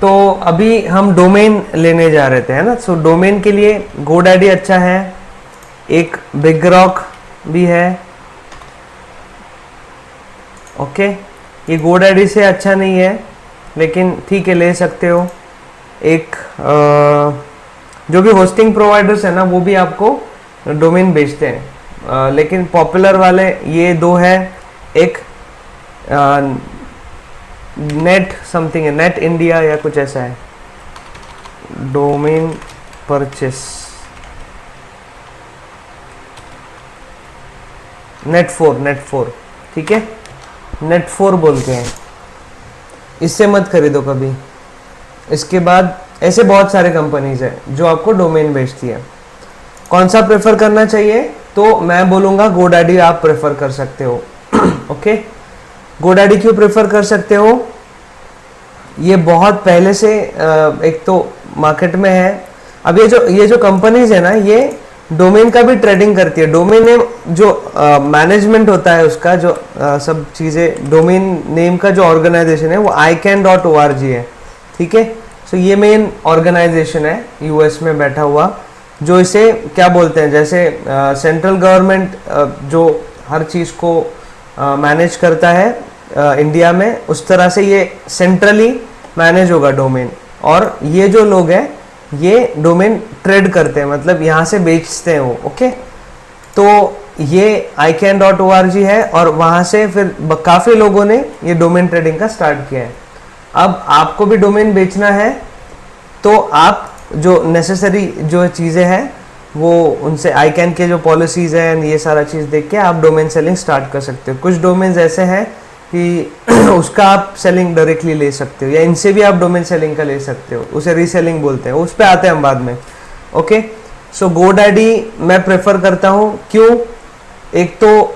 तो अभी हम डोमेन लेने जा रहे थे, है ना। सो डोमेन के लिए GoDaddy अच्छा है, एक बिगरॉक भी है। ओके, ये GoDaddy से अच्छा नहीं है लेकिन ठीक है, ले सकते हो। एक जो भी होस्टिंग प्रोवाइडर्स है ना, वो भी आपको डोमेन बेचते हैं, लेकिन पॉपुलर वाले ये दो है। एक नेट समथिंग है, नेट इंडिया या कुछ ऐसा है, डोमेन परचेस, नेट4, ठीक है, नेट4 बोलते हैं। इससे मत खरीदो कभी। इसके बाद ऐसे बहुत सारे कंपनीज है जो आपको डोमेन बेचती है। कौन सा प्रेफर करना चाहिए? तो मैं बोलूँगा GoDaddy आप प्रेफर कर सकते हो। ओके, GoDaddy क्यों प्रेफर कर सकते हो? ये बहुत पहले से एक तो मार्केट में है। अब ये जो कंपनीज है ना, ये डोमेन का भी ट्रेडिंग करती है। डोमेन नेम जो मैनेजमेंट होता है उसका, जो सब चीज़ें, डोमेन नेम का जो ऑर्गेनाइजेशन है वो ican.org है, ठीक है। सो ये मेन ऑर्गेनाइजेशन है यूएस में बैठा हुआ, जो इसे क्या बोलते हैं, जैसे सेंट्रल गवर्नमेंट जो हर चीज़ को मैनेज करता है इंडिया में, उस तरह से ये सेंट्रली मैनेज होगा डोमेन। और ये जो लोग हैं ये डोमेन ट्रेड करते हैं, मतलब यहाँ से बेचते हैं वो। ओके, तो ये ican.org है और वहाँ से फिर काफ़ी लोगों ने ये डोमेन ट्रेडिंग का स्टार्ट किया है। अब आपको भी डोमेन बेचना है तो आप जो नेसेसरी जो चीज़ें हैं वो उनसे ican के जो पॉलिसीज़ हैं ये सारा चीज़ देख के आप डोमेन सेलिंग स्टार्ट कर सकते हो। कुछ डोमेन्स ऐसे हैं कि उसका आप सेलिंग डायरेक्टली ले सकते हो, या इनसे भी आप डोमेन सेलिंग का ले सकते हो, उसे रीसेलिंग बोलते हैं। उस पर आते हैं हम बाद में। ओके, सो GoDaddy मैं प्रेफर करता हूँ। क्यों? एक तो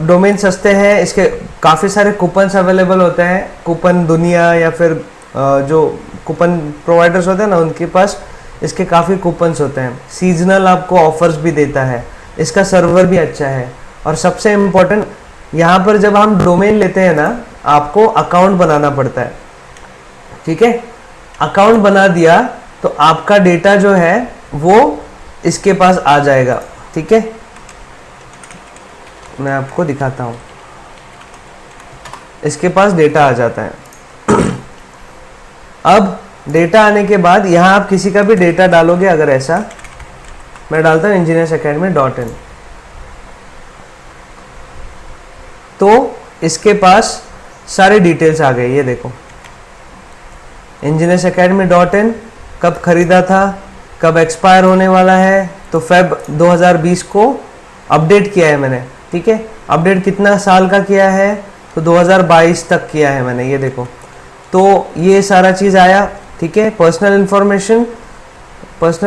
डोमेन सस्ते हैं, इसके काफ़ी सारे कूपन्स अवेलेबल होते हैं। कूपन दुनिया या फिर जो कूपन प्रोवाइडर्स होते हैं ना, उनके पास इसके काफ़ी कूपन्स होते हैं। सीजनल आपको ऑफर्स भी देता है, इसका सर्वर भी अच्छा है। और सबसे इम्पोर्टेंट, यहाँ पर जब हम डोमेन लेते हैं ना, आपको अकाउंट बनाना पड़ता है, ठीक है। अकाउंट बना दिया तो आपका डेटा जो है वो इसके पास आ जाएगा, ठीक है। मैं आपको दिखाता हूँ, इसके पास डेटा आ जाता है। अब डेटा आने के बाद यहाँ आप किसी का भी डेटा डालोगे, अगर ऐसा मैं डालता हूँ engineersacademy.in, तो इसके पास सारे डिटेल्स आ गए। ये देखो, engineersacademy.in कब खरीदा था, कब एक्सपायर होने वाला है, तो फेब 2020 को अपडेट किया है मैंने, ठीक है। अपडेट कितना साल का किया है? तो 2022 तक किया है मैंने, ये देखो। तो ये सारा चीज़ आया, ठीक है। पर्सनल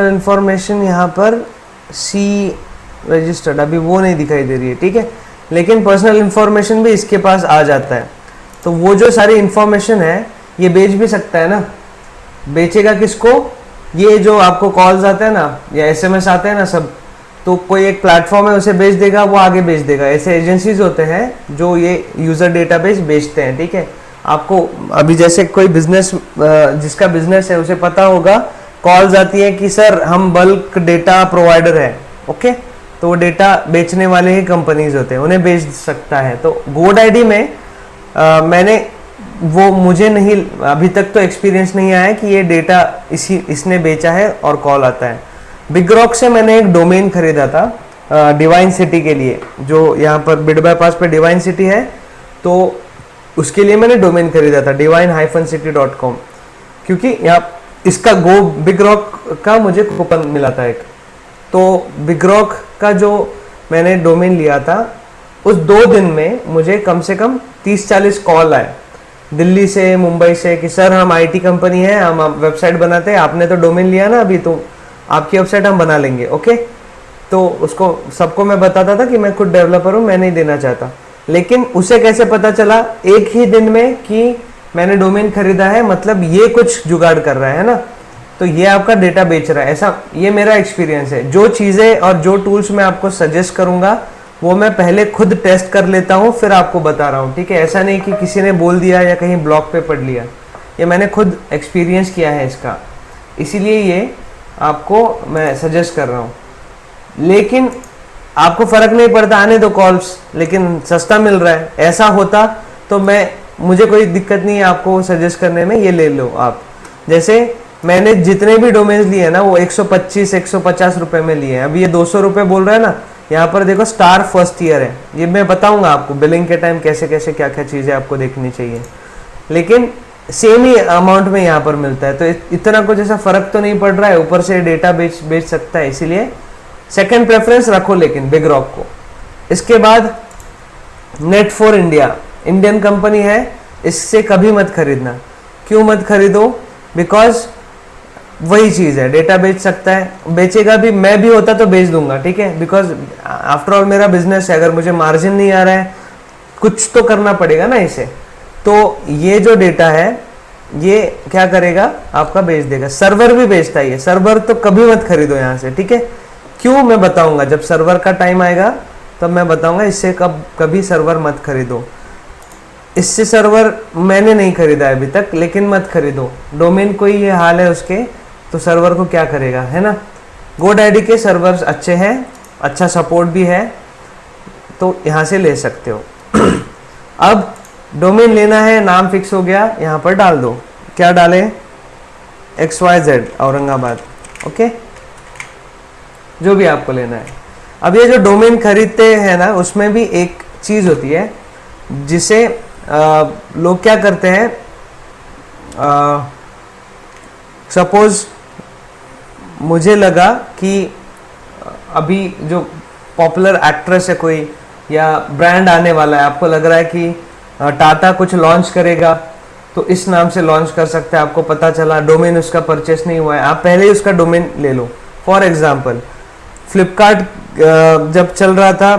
इंफॉर्मेशन यहाँ पर सी रजिस्टर्ड, अभी वो नहीं दिखाई दे रही है, ठीक है, लेकिन पर्सनल इंफॉर्मेशन भी इसके पास आ जाता है। तो वो जो सारी इंफॉर्मेशन है ये बेच भी सकता है ना। बेचेगा किसको? ये जो आपको कॉल्स आते हैं ना या SMS आते हैं ना सब, तो कोई एक प्लेटफॉर्म है उसे बेच देगा, वो आगे बेच देगा। ऐसे एजेंसीज होते हैं जो ये यूज़र डेटाबेस बेचते हैं, ठीक है। आपको अभी जैसे कोई बिजनेस, जिसका बिजनेस है उसे पता होगा, कॉल्स आती है कि सर हम बल्क डेटा प्रोवाइडर है, ओके, तो वो डेटा बेचने वाले ही कंपनीज होते हैं, उन्हें बेच सकता है। तो GoDaddy में मैंने वो, मुझे नहीं अभी तक तो एक्सपीरियंस नहीं आया कि ये डेटा इसने बेचा है और कॉल आता है। बिगरॉक से मैंने एक डोमेन खरीदा था डिवाइन सिटी के लिए, जो यहाँ पर बिड बाईपास पे डिवाइन सिटी है, तो उसके लिए मैंने डोमेन खरीदा था divine-city.com, क्योंकि यहाँ इसका बिगरॉक का मुझे कूपन मिला था एक। तो बिगरॉक का जो मैंने डोमेन लिया था, उस 2 दिन में मुझे कम से कम 30-40 कॉल आए दिल्ली से, मुंबई से, कि सर हम IT कंपनी है, हम वेबसाइट बनाते हैं, आपने तो डोमेन लिया ना अभी, तो आपकी वेबसाइट हम बना लेंगे। ओके, तो उसको सबको मैं बताता था कि मैं खुद डेवलपर हूँ, मैं नहीं देना चाहता। लेकिन उसे कैसे पता चला एक ही दिन में कि मैंने डोमेन खरीदा है, मतलब ये कुछ जुगाड़ कर रहा है ना, तो ये आपका डेटा बेच रहा है, ऐसा ये मेरा एक्सपीरियंस है। जो चीज़ें और जो टूल्स मैं आपको सजेस्ट करूँगा वो मैं पहले खुद टेस्ट कर लेता हूँ, फिर आपको बता रहा हूँ, ठीक है। ऐसा नहीं कि किसी ने बोल दिया या कहीं ब्लॉग पे पढ़ लिया, ये मैंने खुद एक्सपीरियंस किया है इसका, इसीलिए ये आपको मैं सजेस्ट कर रहा हूँ। लेकिन आपको फ़र्क नहीं पड़ता, आने दो कॉल्स, लेकिन सस्ता मिल रहा है, ऐसा होता तो मुझे कोई दिक्कत नहीं है आपको सजेस्ट करने में, ये ले लो आप। जैसे मैंने जितने भी डोमेन्स लिए ना वो 125-150 रुपए में लिए हैं। अभी ये 200 रुपये बोल रहा है ना, यहाँ पर देखो स्टार फर्स्ट ईयर है, ये मैं बताऊंगा आपको बिलिंग के टाइम कैसे कैसे क्या क्या चीज़ें आपको देखनी चाहिए, लेकिन सेम ही अमाउंट में यहाँ पर मिलता है, तो इतना कुछ ऐसा फर्क तो नहीं पड़ रहा है। ऊपर से डेटा बेच सकता है, इसीलिए सेकंड प्रेफरेंस रखो लेकिन बिग रॉक को। इसके बाद नेट4 इंडिया, इंडियन कंपनी है, इससे कभी मत खरीदना। क्यों मत खरीदो? बिकॉज वही चीज़ है, डेटा बेच सकता है, बेचेगा भी, मैं भी होता तो बेच दूंगा, ठीक है, बिकॉज आफ्टर ऑल मेरा बिजनेस है, अगर मुझे मार्जिन नहीं आ रहा है कुछ तो करना पड़ेगा ना इसे। तो ये जो डेटा है ये क्या करेगा, आपका बेच देगा। सर्वर भी बेचता है ये, सर्वर तो कभी मत खरीदो यहाँ से, ठीक है। क्यों, मैं बताऊंगा जब सर्वर का टाइम आएगा तब मैं बताऊंगा, इससे कभी सर्वर मत खरीदो। इससे सर्वर मैंने नहीं खरीदा है अभी तक, लेकिन मत खरीदो। डोमेन को ही ये हाल है उसके, तो सर्वर को क्या करेगा, है ना। GoDaddy के सर्वर्स अच्छे हैं, अच्छा सपोर्ट भी है, तो यहाँ से ले सकते हो। अब डोमेन लेना है, नाम फिक्स हो गया, यहाँ पर डाल दो। क्या डाले? XYZ औरंगाबाद, ओके, जो भी आपको लेना है। अब ये जो डोमेन खरीदते हैं ना, उसमें भी एक चीज़ होती है जिसे लोग क्या करते हैं, सपोज मुझे लगा कि अभी जो पॉपुलर एक्ट्रेस है कोई, या ब्रांड आने वाला है, आपको लग रहा है कि टाटा कुछ लॉन्च करेगा तो इस नाम से लॉन्च कर सकता है, आपको पता चला, डोमेन उसका परचेस नहीं हुआ है, आप पहले ही उसका डोमेन ले लो। फॉर एग्जांपल फ्लिपकार्ट जब चल रहा था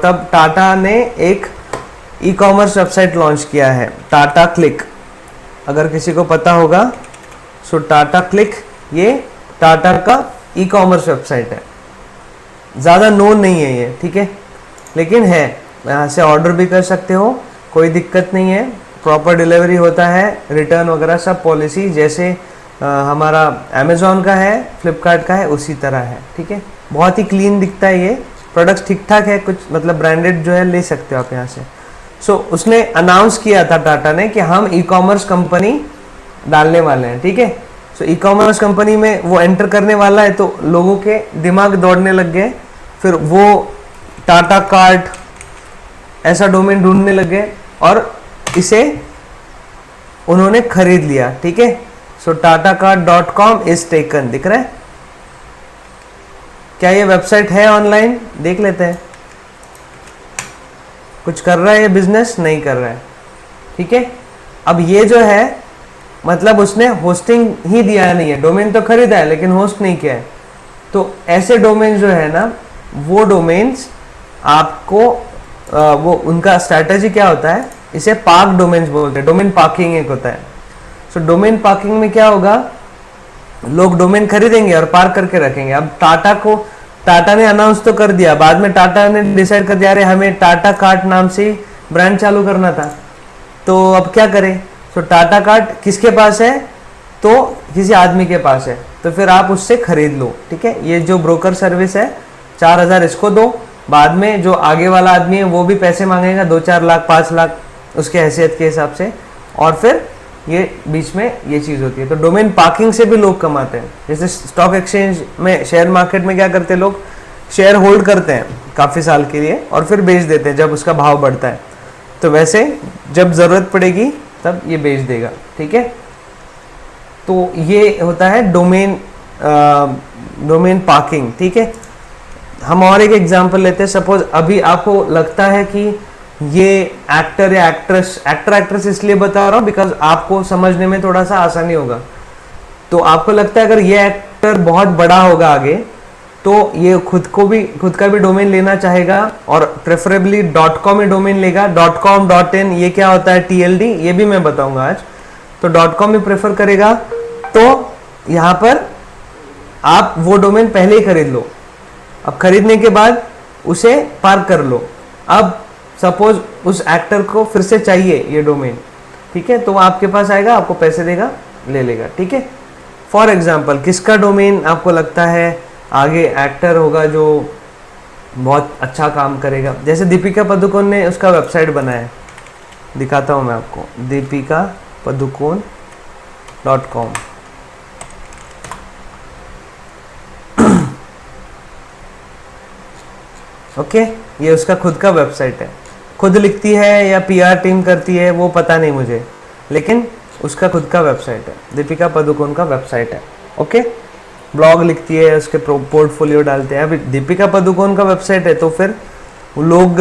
तब टाटा ने एक ई कॉमर्स वेबसाइट लॉन्च किया है, टाटा क्लिक, अगर किसी को पता होगा। सो टाटा क्लिक ये टाटा का ई कॉमर्स वेबसाइट है, ज़्यादा नोन नहीं है ये, ठीक है, लेकिन है, यहाँ से ऑर्डर भी कर सकते हो, कोई दिक्कत नहीं है, प्रॉपर डिलीवरी होता है, रिटर्न वगैरह सब पॉलिसी जैसे हमारा अमेज़ॉन का है, फ्लिपकार्ट का है, उसी तरह है, ठीक है। बहुत ही क्लीन दिखता है ये, प्रोडक्ट्स ठीक ठाक है, कुछ मतलब ब्रांडेड जो है ले सकते हो आप यहाँ से। सो उसने अनाउंस किया था टाटा ने कि हम ई कॉमर्स कंपनी डालने वाले हैं, ठीक है। सो ई कॉमर्स कंपनी में वो एंटर करने वाला है, तो लोगों के दिमाग दौड़ने लग गए, फिर वो टाटा कार्ट ऐसा डोमेन ढूंढने लग गए और इसे उन्होंने खरीद लिया, ठीक है। सो tatacart.com इज टेकन, दिख रहा है क्या? ये वेबसाइट है ऑनलाइन, देख लेते हैं। कुछ कर रहा है ये बिजनेस? नहीं कर रहा है, ठीक है। अब ये जो है मतलब उसने होस्टिंग ही दिया नहीं है, डोमेन तो खरीदा है लेकिन होस्ट नहीं किया है। तो ऐसे डोमेन जो है ना, वो डोमेन्स आपको वो उनका स्ट्रैटेजी क्या होता है, इसे पार्क डोमेन्स बोलते हैं, डोमेन पार्किंग एक होता है। सो डोमेन पार्किंग में क्या होगा, लोग डोमेन खरीदेंगे और पार्क करके रखेंगे। अब टाटा ने अनाउंस तो कर दिया, बाद में टाटा ने डिसाइड कर दिया अरे हमें टाटा कार्ट नाम से ब्रांड चालू करना था, तो अब क्या करें। सो टाटा कार्ट किसके पास है, तो किसी आदमी के पास है, तो फिर आप उससे खरीद लो, ठीक है। ये जो ब्रोकर सर्विस है 4,000 इसको दो, बाद में जो आगे वाला आदमी है वो भी पैसे मांगेगा, 2-4 लाख 5 लाख उसके हैसियत के हिसाब से, और फिर ये बीच में ये चीज़ होती है। तो डोमेन पार्किंग से भी लोग कमाते हैं। जैसे स्टॉक एक्सचेंज में, शेयर मार्केट में क्या करते हैं लोग, शेयर होल्ड करते हैं काफ़ी साल के लिए और फिर बेच देते हैं जब उसका भाव बढ़ता है। तो वैसे जब ज़रूरत पड़ेगी तब ये बेच देगा, ठीक है। तो ये होता है डोमेन पार्किंग, ठीक है। हम और एक एग्जांपल लेते हैं। सपोज अभी आपको लगता है कि ये एक्टर या एक्ट्रेस इसलिए बता रहा हूँ बिकॉज आपको समझने में थोड़ा सा आसानी होगा। तो आपको लगता है अगर ये एक्टर बहुत बड़ा होगा आगे, तो ये खुद का भी डोमेन लेना चाहेगा और प्रेफरेबली .com में डोमेन लेगा। .com .in ये क्या होता है, TLD, ये भी मैं बताऊंगा आज। तो .com में प्रेफर करेगा, तो यहाँ पर आप वो डोमेन पहले ही खरीद लो। अब खरीदने के बाद उसे पार्क कर लो। अब सपोज उस एक्टर को फिर से चाहिए ये डोमेन, ठीक है, तो वो आपके पास आएगा, आपको पैसे देगा, ले लेगा, ठीक है। फॉर एग्जाम्पल किसका डोमेन आपको लगता है आगे एक्टर होगा जो बहुत अच्छा काम करेगा, जैसे दीपिका पादुकोण ने उसका वेबसाइट बनाया है, दिखाता हूँ मैं आपको, deepikapadukone.com। ओके, ये उसका खुद का वेबसाइट है, खुद लिखती है या पीआर टीम करती है वो पता नहीं मुझे, लेकिन उसका खुद का वेबसाइट है, दीपिका पादुकोण का वेबसाइट है। ओके, ब्लॉग लिखती है, उसके पोर्टफोलियो डालते हैं। अभी दीपिका पादुकोण का वेबसाइट है तो फिर लोग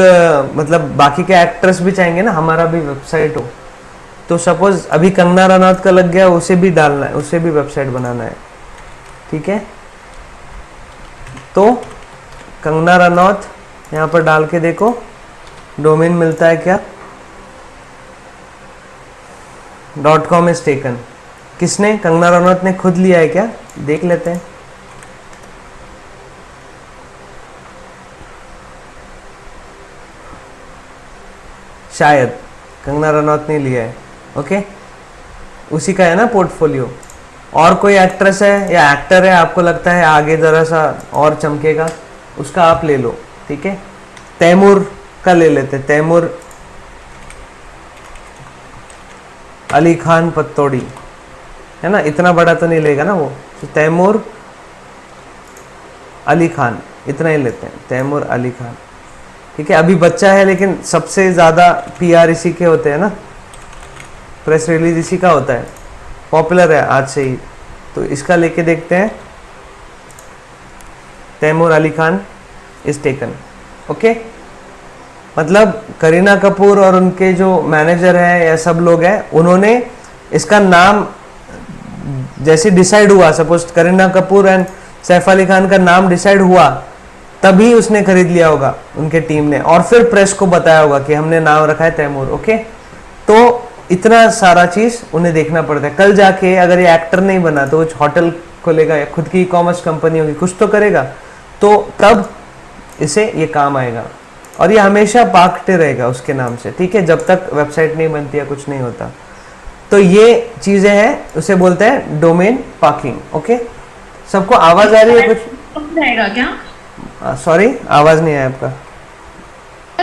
मतलब बाकी के एक्ट्रेस भी चाहेंगे ना हमारा भी वेबसाइट हो, तो सपोज अभी कंगना रनौत का लग गया, उसे भी डालना है, उसे भी वेबसाइट बनाना है, ठीक है। तो कंगना रनौत यहाँ पर डाल के देखो डोमेन मिलता है क्या, .com इज टेकन। किसने, कंगना रनौत ने खुद लिया है क्या, देख लेते हैं। शायद कंगना रनौत ने लिया है, ओके, उसी का है ना पोर्टफोलियो। और कोई एक्ट्रेस है या एक्टर है आपको लगता है आगे ज़रा सा और चमकेगा, उसका आप ले लो, ठीक है। तैमूर का ले लेते, तैमूर अली खान पतौड़ी, है ना, इतना बड़ा तो नहीं लेगा ना वो, तो तैमूर अली खान इतना ही लेते हैं, तैमूर अली खान, ठीक है। अभी बच्चा है लेकिन सबसे ज़्यादा पीआर इसी के होते हैं ना, प्रेस रिलीज इसी का होता है, पॉपुलर है आज से ही, तो इसका लेके देखते हैं। Taimur Ali Khan is taken, okay. मतलब करीना कपूर और उनके जो मैनेजर हैं या सब लोग हैं, उन्होंने इसका नाम जैसे डिसाइड हुआ, सपोज करीना कपूर एंड सैफ अली खान का नाम डिसाइड हुआ, तभी उसने खरीद लिया होगा उनके टीम ने, और फिर प्रेस को बताया होगा कि हमने नाम रखा है तैमूर, ओके। तो इतना सारा चीज उन्हें देखना पड़ता है। कल जाके अगर ये एक्टर नहीं बना तो कुछ होटल खोलेगा या खुद की कॉमर्स कंपनी होगी, कुछ तो करेगा, तो तब इसे ये काम आएगा, और ये हमेशा पाकते रहेगा उसके नाम से, ठीक है, जब तक वेबसाइट नहीं बनती या कुछ नहीं होता। तो ये चीजें हैं, उसे बोलते हैं डोमेन पार्किंग, ओके। सबको आवाज आ रही है कुछ, रहेगा क्या? सॉरी आवाज नहीं आया आपका।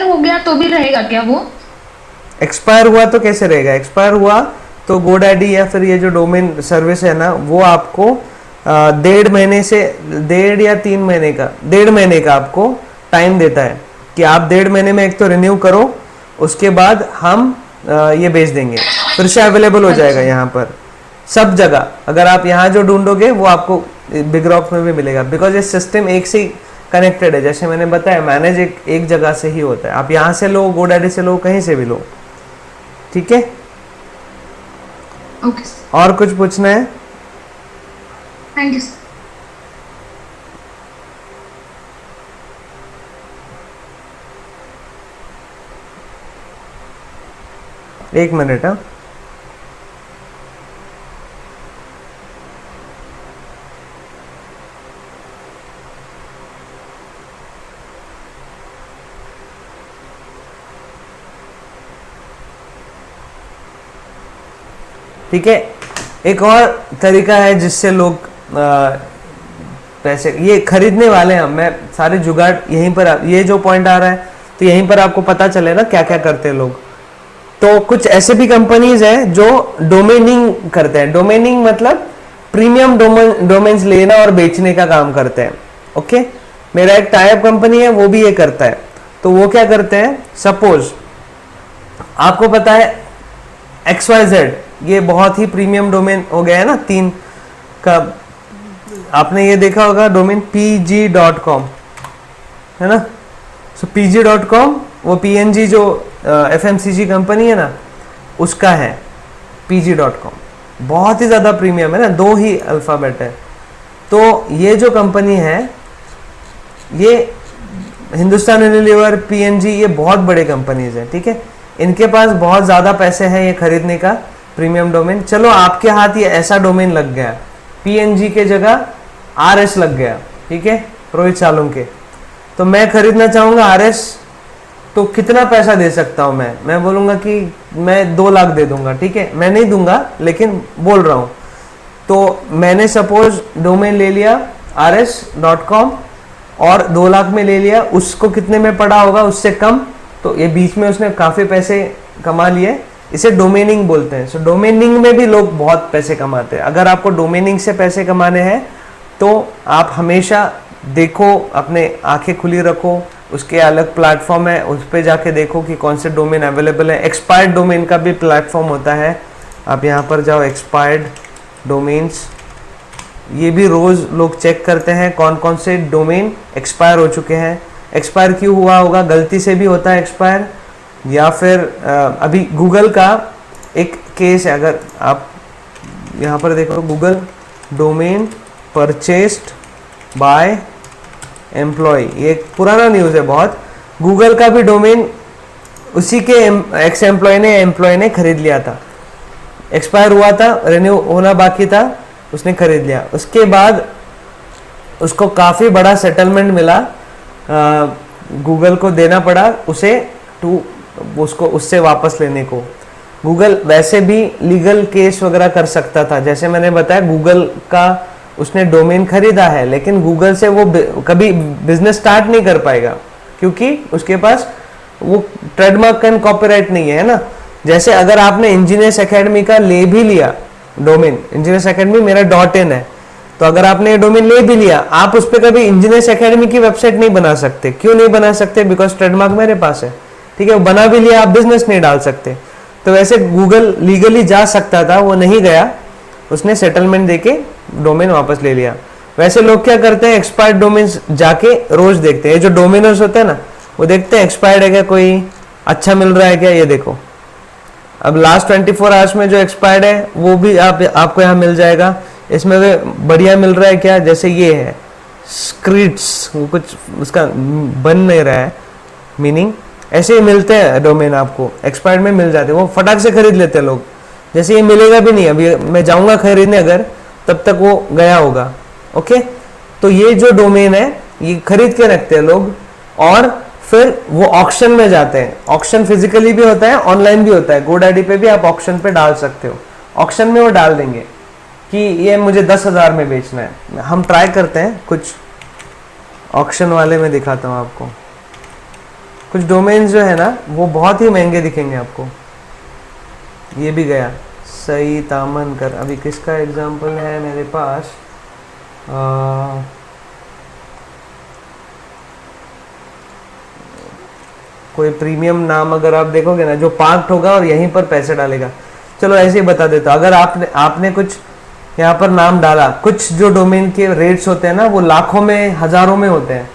हो गया तो भी रहेगा क्या वो? एक्सपायर हुआ तो कैसे रहेगा, एक्सपायर हुआ तो गोडैडी या फिर ये जो डोमेन सर्विस है ना, वो आपको 1.5 महीने से 1.5 या 3 महीने का 1.5 महीने का आपको टाइम देता है कि आप 1.5 महीने में एक तो रिन्यू करो, उसके बाद हम ये बेच देंगे, फिर से अवेलेबल हो जाएगा यहाँ पर सब जगह। अगर आप यहाँ जो ढूंढोगे वो आपको बिग रॉक्स में भी मिलेगा, बिकॉज ये सिस्टम एक से ही कनेक्टेड है। जैसे मैंने बताया, मैनेज एक जगह से ही होता है, आप यहाँ से लो, गोडैडी से लो, कहीं से भी लो, ठीक है। ओके, और कुछ पूछना है? Thank you. एक मिनट, हाँ। ठीक है, एक और तरीका है जिससे लोग पैसे ये खरीदने वाले हैं। मैं सारे जुगाड़ यहीं पर, ये जो पॉइंट आ रहा है तो यहीं पर आपको पता चले ना क्या क्या करते हैं लोग। तो कुछ ऐसे भी कंपनीज हैं जो डोमेनिंग करते हैं। डोमेनिंग मतलब प्रीमियम डोमेन्स लेना और बेचने का काम करते हैं, ओके। मेरा एक टाइप कंपनी है, वो भी ये करता है। तो वो क्या करते हैं, सपोज आपको पता है XYZ, ये बहुत ही प्रीमियम डोमेन हो गया है ना, 3 का आपने ये देखा होगा डोमेन pg.com, है ना। सो pg.com वो PNG जो FMCG कंपनी है ना, उसका है pg.com, बहुत ही ज़्यादा प्रीमियम है ना, 2 ही अल्फ़ाबेट है। तो ये जो कंपनी है, ये हिंदुस्तान यूनिलीवर, PNG, ये बहुत बड़े कंपनीज हैं, ठीक है। इनके पास बहुत ज़्यादा पैसे हैं ये खरीदने का प्रीमियम डोमेन। चलो आपके हाथ ये ऐसा डोमेन लग गया, PNG के जगह RS लग गया, ठीक है, रोहित सालुंके। तो मैं खरीदना चाहूँगा RS, तो कितना पैसा दे सकता हूँ मैं बोलूँगा कि मैं 2 लाख दे दूंगा, ठीक है, मैं नहीं दूंगा लेकिन बोल रहा हूँ। तो मैंने सपोज डोमेन ले लिया rs.com और 2 लाख में ले लिया, उसको कितने में पड़ा होगा, उससे कम, तो ये बीच में उसने काफ़ी पैसे कमा लिए, इसे डोमेनिंग बोलते हैं। सो डोमेनिंग में भी लोग बहुत पैसे कमाते हैं। अगर आपको डोमेनिंग से पैसे कमाने हैं तो आप हमेशा देखो, अपने आंखें खुली रखो, उसके अलग प्लेटफॉर्म है, उस पर जाके देखो कि कौन से डोमेन अवेलेबल है। एक्सपायर्ड डोमेन का भी प्लेटफॉर्म होता है, आप यहाँ पर जाओ, एक्सपायर्ड डोमेन्स, ये भी रोज़ लोग चेक करते हैं कौन कौन से डोमेन एक्सपायर हो चुके हैं। एक्सपायर क्यों हुआ होगा, गलती से भी होता है एक्सपायर, या फिर अभी गूगल का एक केस है, अगर आप यहाँ पर देखो, Google domain purchased by employ, ये एक पुराना न्यूज़ है बहुत। गूगल का भी डोमेन उसी के एक्स एम्प्लॉय ने खरीद लिया था, एक्सपायर हुआ था, रिन्यू होना बाकी था, उसने खरीद लिया। उसके बाद उसको काफ़ी बड़ा सेटलमेंट मिला, गूगल को देना पड़ा उसे उसको उससे वापस लेने को। गूगल वैसे भी लीगल केस वगैरह कर सकता था, जैसे मैंने बताया गूगल का उसने डोमेन खरीदा है, लेकिन गूगल से वो कभी बिजनेस स्टार्ट नहीं कर पाएगा क्योंकि उसके पास वो ट्रेडमार्क एंड कॉपीराइट नहीं है ना। जैसे अगर आपने इंजीनियर्स एकेडमी का ले भी लिया डोमेन, इंजीनियर्स एकेडमी मेरा .in है, तो अगर आपने ये डोमेन ले भी लिया, आप उस पर कभी इंजीनियर्स एकेडमी की वेबसाइट नहीं बना सकते। क्यों नहीं बना सकते? बिकॉज ट्रेडमार्क मेरे पास है, ठीक है, वो बना भी लिया, आप बिजनेस नहीं डाल सकते। तो वैसे गूगल लीगली जा सकता था, वो नहीं गया, उसने सेटलमेंट देके डोमेन वापस ले लिया। वैसे लोग क्या करते हैं, एक्सपायर्ड डोमेन जाके रोज देखते हैं, जो डोमेनर्स होते हैं ना, वो देखते हैं एक्सपायर्ड है क्या, कोई अच्छा मिल रहा है क्या, ये देखो। अब लास्ट 24 आवर्स में जो एक्सपायर्ड है वो भी आपको यहाँ मिल जाएगा। इसमें वे बढ़िया मिल रहा है क्या, जैसे ये है स्क्रिट्स, वो कुछ उसका बन नहीं रहा है मीनिंग, ऐसे ही मिलते हैं डोमेन, आपको एक्सपायर्ड में मिल जाते हैं, वो फटाक से खरीद लेते हैं लोग। जैसे ये मिलेगा भी नहीं, अभी मैं जाऊंगा खरीदने अगर, तब तक वो गया होगा। ओके, तो ये जो डोमेन है ये खरीद के रखते हैं लोग, और फिर वो ऑक्शन में जाते हैं। ऑक्शन फिजिकली भी होता है, ऑनलाइन भी होता है, गोडैडी पे भी आप ऑक्शन पे डाल सकते हो। ऑक्शन में वो डाल देंगे कि ये मुझे 10,000 में बेचना है। हम ट्राई करते हैं कुछ ऑक्शन वाले में, दिखाता हूँ आपको। कुछ डोमेन्स जो है ना वो बहुत ही महंगे दिखेंगे आपको। ये भी गया, सही तामन कर, अभी किसका एग्जाम्पल है मेरे पास, कोई प्रीमियम नाम अगर आप देखोगे ना, जो पार्क्ड होगा और यहीं पर पैसे डालेगा। चलो ऐसे ही बता देता हूँ, अगर आपने कुछ यहाँ पर नाम डाला, कुछ जो डोमेन के रेट्स होते हैं ना वो लाखों में हजारों में होते हैं,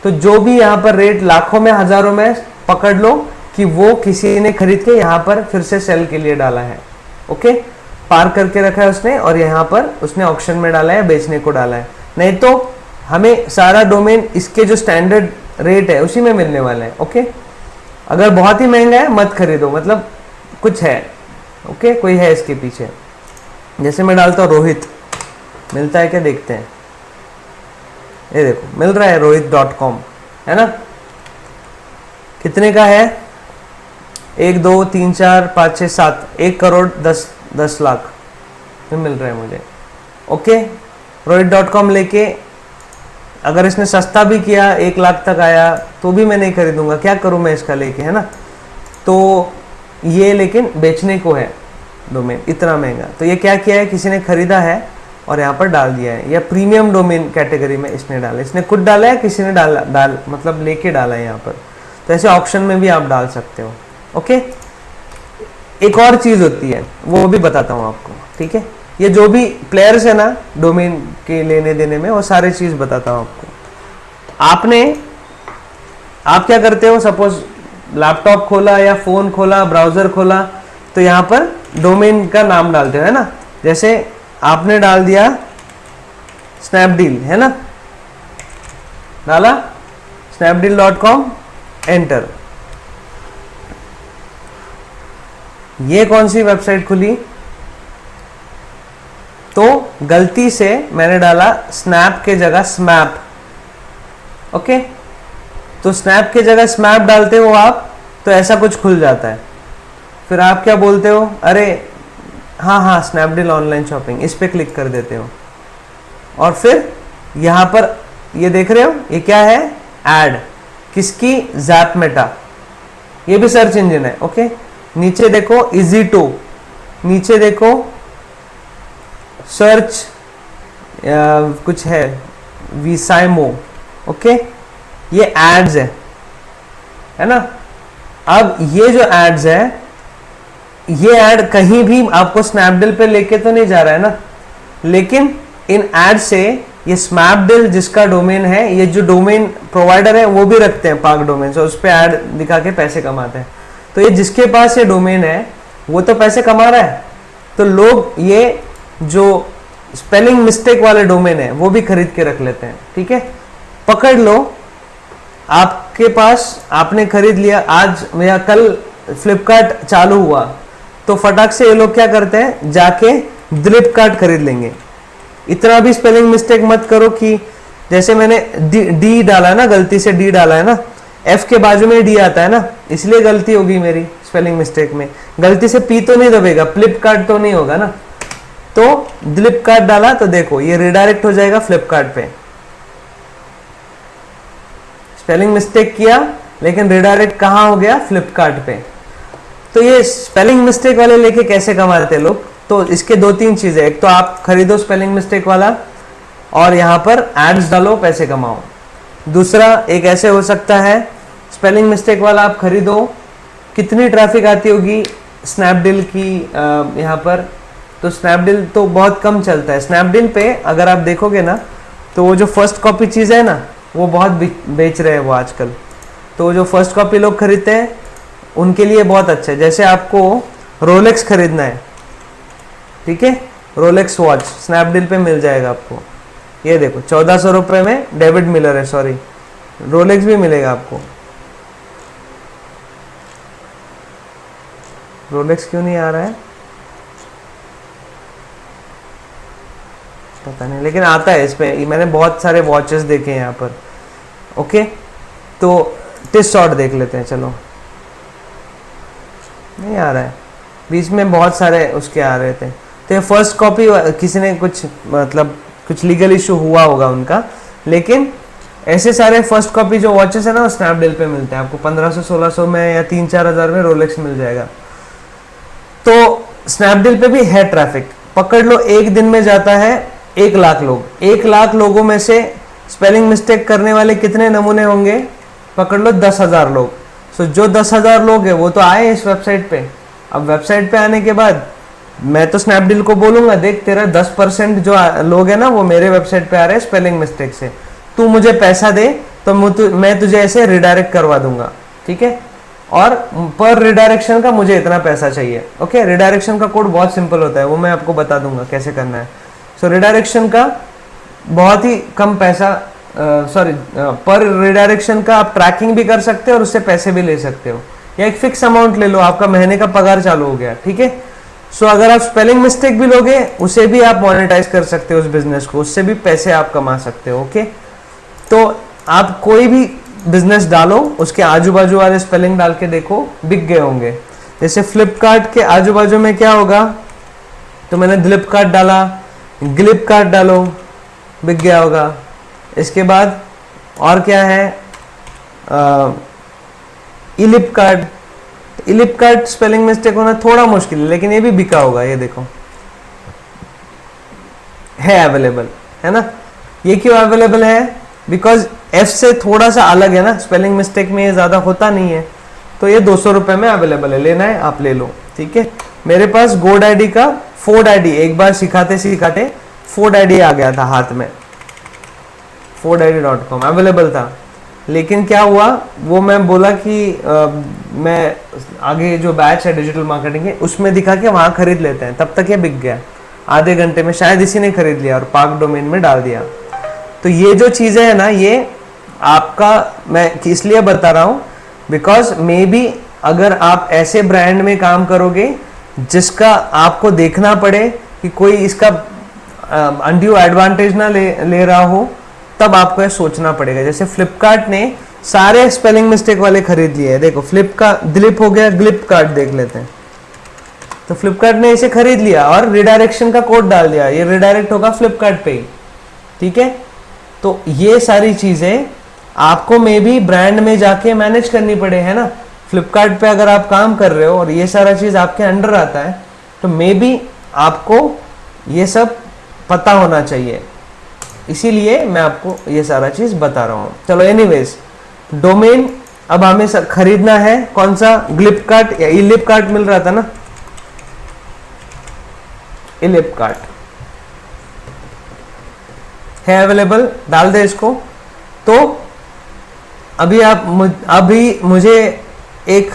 तो जो भी यहाँ पर रेट लाखों में हजारों में पकड़ लो कि वो किसी ने खरीद के यहाँ पर फिर से सेल के लिए डाला है। ओके, पार्क करके रखा है उसने और यहाँ पर उसने ऑक्शन में डाला है, बेचने को डाला है। नहीं तो हमें सारा डोमेन इसके जो स्टैंडर्ड रेट है उसी में मिलने वाला है। ओके, अगर बहुत ही महंगा है मत खरीदो, मतलब कुछ है। ओके, कोई है इसके पीछे। जैसे मैं डालता हूँ रोहित, मिलता है क्या, देखते हैं। ये देखो मिल रहा है rohit.com, है ना। कितने का है, 1 2 3 4 5 6 7, 1 करोड़ 10 लाख में मिल रहा है मुझे। ओके, rohit.com लेके अगर इसने सस्ता भी किया 1 लाख तक आया तो भी मैं नहीं खरीदूंगा, क्या करूं मैं इसका लेके, है ना। तो ये लेकिन बेचने को है डोमेन इतना महंगा, तो ये क्या किया है, किसी ने खरीदा है और यहाँ पर डाल दिया है, या प्रीमियम डोमेन कैटेगरी में इसने डाला, इसने खुद डाला है, किसी ने डाल मतलब लेके डाला है यहाँ पर। तो ऐसे ऑप्शन में भी आप डाल सकते हो। ओके, एक और चीज़ होती है वो भी बताता हूँ आपको, ठीक है। ये जो भी प्लेयर्स है ना डोमेन के लेने देने में, वो सारी चीज़ बताता हूँ आपको। आप क्या करते हो, सपोज लैपटॉप खोला या फ़ोन खोला, ब्राउज़र खोला, तो यहाँ पर डोमेन का नाम डालते हो, है ना। जैसे आपने डाल दिया स्नैपडील, है ना, डाला snapdeal.com, एंटर। ये कौन सी वेबसाइट खुली, तो गलती से मैंने डाला स्नैप के जगह स्मैप। ओके, तो स्नैप की जगह स्मैप डालते हो आप, तो ऐसा कुछ खुल जाता है। फिर आप क्या बोलते हो, अरे हाँ हाँ स्नैपडील ऑनलाइन शॉपिंग, इस पे क्लिक कर देते हो। और फिर यहाँ पर ये देख रहे हो, ये क्या है, ऐड किसकी, ज़ैपमेटा, ये भी सर्च इंजन है। ओके, नीचे देखो इजी टू, नीचे देखो सर्च कुछ है विसाइमो। ओके, ये एड्स है ना। अब ये जो एड्स है, ये ऐड कहीं भी आपको स्नैपडील पे लेके तो नहीं जा रहा है ना, लेकिन इन एड से ये स्नैपडील जिसका डोमेन है, ये जो डोमेन प्रोवाइडर है वो भी रखते हैं पार्क डोमेन, से उस पर ऐड दिखा के पैसे कमाते हैं। तो ये जिसके पास ये डोमेन है वो तो पैसे कमा रहा है, तो लोग ये जो स्पेलिंग मिस्टेक वाले डोमेन है वो भी खरीद के रख लेते हैं। ठीक है, पकड़ लो, आपके पास आपने खरीद लिया, आज या कल फ्लिपकार्ट चालू हुआ तो फटाक से ये लोग क्या करते हैं, जाके फ्लिपकार्ट खरीद लेंगे। इतना भी स्पेलिंग मिस्टेक मत करो कि जैसे मैंने डी डाला है ना, गलती से डी डाला है ना, एफ के बाजू में डी आता है ना, इसलिए गलती होगी मेरी स्पेलिंग मिस्टेक में। गलती से पी तो नहीं दबेगा, फ्लिपकार्ट तो नहीं होगा ना, तो फ्लिपकार्ट डाला तो देखो ये रिडायरेक्ट हो जाएगा फ्लिपकार्ट पे। स्पेलिंग मिस्टेक किया लेकिन रिडायरेक्ट कहाँ हो गया, फ्लिपकार्ट पे। तो ये स्पेलिंग मिस्टेक वाले लेके कैसे कमाते हैं लोग, तो इसके दो तीन चीजें, एक तो आप खरीदो स्पेलिंग मिस्टेक वाला और यहाँ पर एड्स डालो, पैसे कमाओ। दूसरा एक ऐसे हो सकता है, स्पेलिंग मिस्टेक वाला आप खरीदो, कितनी ट्रैफिक आती होगी स्नैपडील की यहाँ पर, तो स्नैपडील तो बहुत कम चलता है। स्नैपडील पे अगर आप देखोगे ना, तो वो जो फर्स्ट कॉपी चीज़ है ना, वो बहुत बेच रहे हैं वो आजकल। तो जो फर्स्ट कॉपी लोग खरीदते हैं उनके लिए बहुत अच्छा है। जैसे आपको रोलेक्स खरीदना है, ठीक है, रोलेक्स वॉच स्नैपडील पे मिल जाएगा आपको। ये देखो 1400 रुपये में डेविड मिलर है, सॉरी रोलेक्स भी मिलेगा आपको। रोलेक्स क्यों नहीं आ रहा है पता नहीं, लेकिन आता है इस पे। मैंने बहुत सारे वॉचेस देखे हैं यहाँ पर। ओके, तो टिस शॉट देख लेते हैं, चलो नहीं आ रहा है, बीच में बहुत सारे उसके आ रहे थे। तो ये फर्स्ट कॉपी किसी ने कुछ मतलब कुछ लीगल इशू हुआ होगा उनका, लेकिन ऐसे सारे फर्स्ट कॉपी जो वॉचेस है ना वो स्नैपडील पे मिलते हैं आपको 1500-1600 में या 3-4 हज़ार में रोलेक्स मिल जाएगा। तो स्नैपडील पे भी है ट्रैफिक, पकड़ लो एक दिन में जाता है 1 लाख लोग। 1 लाख लोगों में से स्पेलिंग मिस्टेक करने वाले कितने नमूने होंगे, पकड़ लो 10,000 लोग। सो जो 10,000 लोग हैं वो तो आए इस वेबसाइट पे। अब वेबसाइट पे आने के बाद मैं तो स्नैपडील को बोलूंगा, देख तेरा 10% जो लोग हैं ना वो मेरे वेबसाइट पे आ रहे हैं स्पेलिंग मिस्टेक से, तू मुझे पैसा दे तो मैं तुझे ऐसे रिडायरेक्ट करवा दूंगा। ठीक है, और पर रिडायरेक्शन का मुझे इतना पैसा चाहिए। ओके, रिडायरेक्शन का कोड बहुत सिंपल होता है, वो मैं आपको बता दूंगा कैसे करना है। सो रिडायरेक्शन का बहुत ही कम पैसा, सॉरी पर रिडायरेक्शन का आप ट्रैकिंग भी कर सकते हो और उससे पैसे भी ले सकते हो, या एक फिक्स अमाउंट ले लो, आपका महीने का पगार चालू हो गया। ठीक है, सो अगर आप स्पेलिंग मिस्टेक भी लोगे उसे भी आप मोनेटाइज कर सकते हो उस बिजनेस को, उससे भी पैसे आप कमा सकते हो। ओके, तो आप कोई भी बिजनेस डालो, उसके आजू बाजू वाले स्पेलिंग डाल के देखो, बिक गए होंगे। जैसे फ्लिपकार्ट के आजू बाजू में क्या होगा, तो मैंने फ्लिपकार्ट डाला, ग्लिपकार्ट डालो, बिक गया होगा। इसके बाद और क्या है, इलिपकार्ट। इलिपकार्ट स्पेलिंग मिस्टेक होना थोड़ा मुश्किल है, लेकिन ये भी बिका होगा। ये देखो है अवेलेबल, है ना। ये क्यों अवेलेबल है, बिकॉज एफ से थोड़ा सा अलग है ना, स्पेलिंग मिस्टेक में ये ज़्यादा होता नहीं है। तो ये 200 रुपये में अवेलेबल है, लेना है आप ले लो। ठीक है, मेरे पास GoDaddy का FordID एक बार सिखाते सिखाते FordID आ गया था हाथ में, FordID.com अवेलेबल था। लेकिन क्या हुआ, वो मैं बोला कि मैं आगे जो बैच है डिजिटल मार्केटिंग के उसमें दिखा के वहाँ खरीद लेते हैं, तब तक ये बिक गया। आधे घंटे में शायद इसी ने खरीद लिया और पार्क डोमेन में डाल दिया। तो ये जो चीज़ें है ना, ये आपका मैं इसलिए बता रहा हूँ बिकॉज मे बी अगर आप ऐसे ब्रांड में काम करोगे जिसका आपको देखना पड़े कि कोई इसका अनड्यू एडवांटेज ना ले रहा हो, तब आपको ये सोचना पड़ेगा। जैसे फ्लिपकार्ट ने सारे स्पेलिंग मिस्टेक वाले खरीद लिए। देखो फ्लिप का दिलीप हो गया, ग्लिप कार्ड देख लेते हैं। तो फ्लिपकार्ट ने इसे खरीद लिया और रिडायरेक्शन का कोड डाल दिया, ये रिडायरेक्ट होगा फ्लिपकार्ट पे ही, ठीक है। तो ये सारी चीजें आपको मे बी ब्रांड में जाके मैनेज करनी पड़े, है ना। फ्लिपकार्ट पे अगर आप काम कर रहे हो और ये सारा चीज आपके अंडर आता है तो मे बी आपको ये सब पता होना चाहिए, इसीलिए मैं आपको ये सारा चीज बता रहा हूं। चलो एनीवेज, डोमेन अब हमें खरीदना है कौन सा, ग्लिपकार्ट या इलिपकार्ट मिल रहा था ना, इलिपकार्ट है अवेलेबल, डाल दे इसको। तो अभी मुझे एक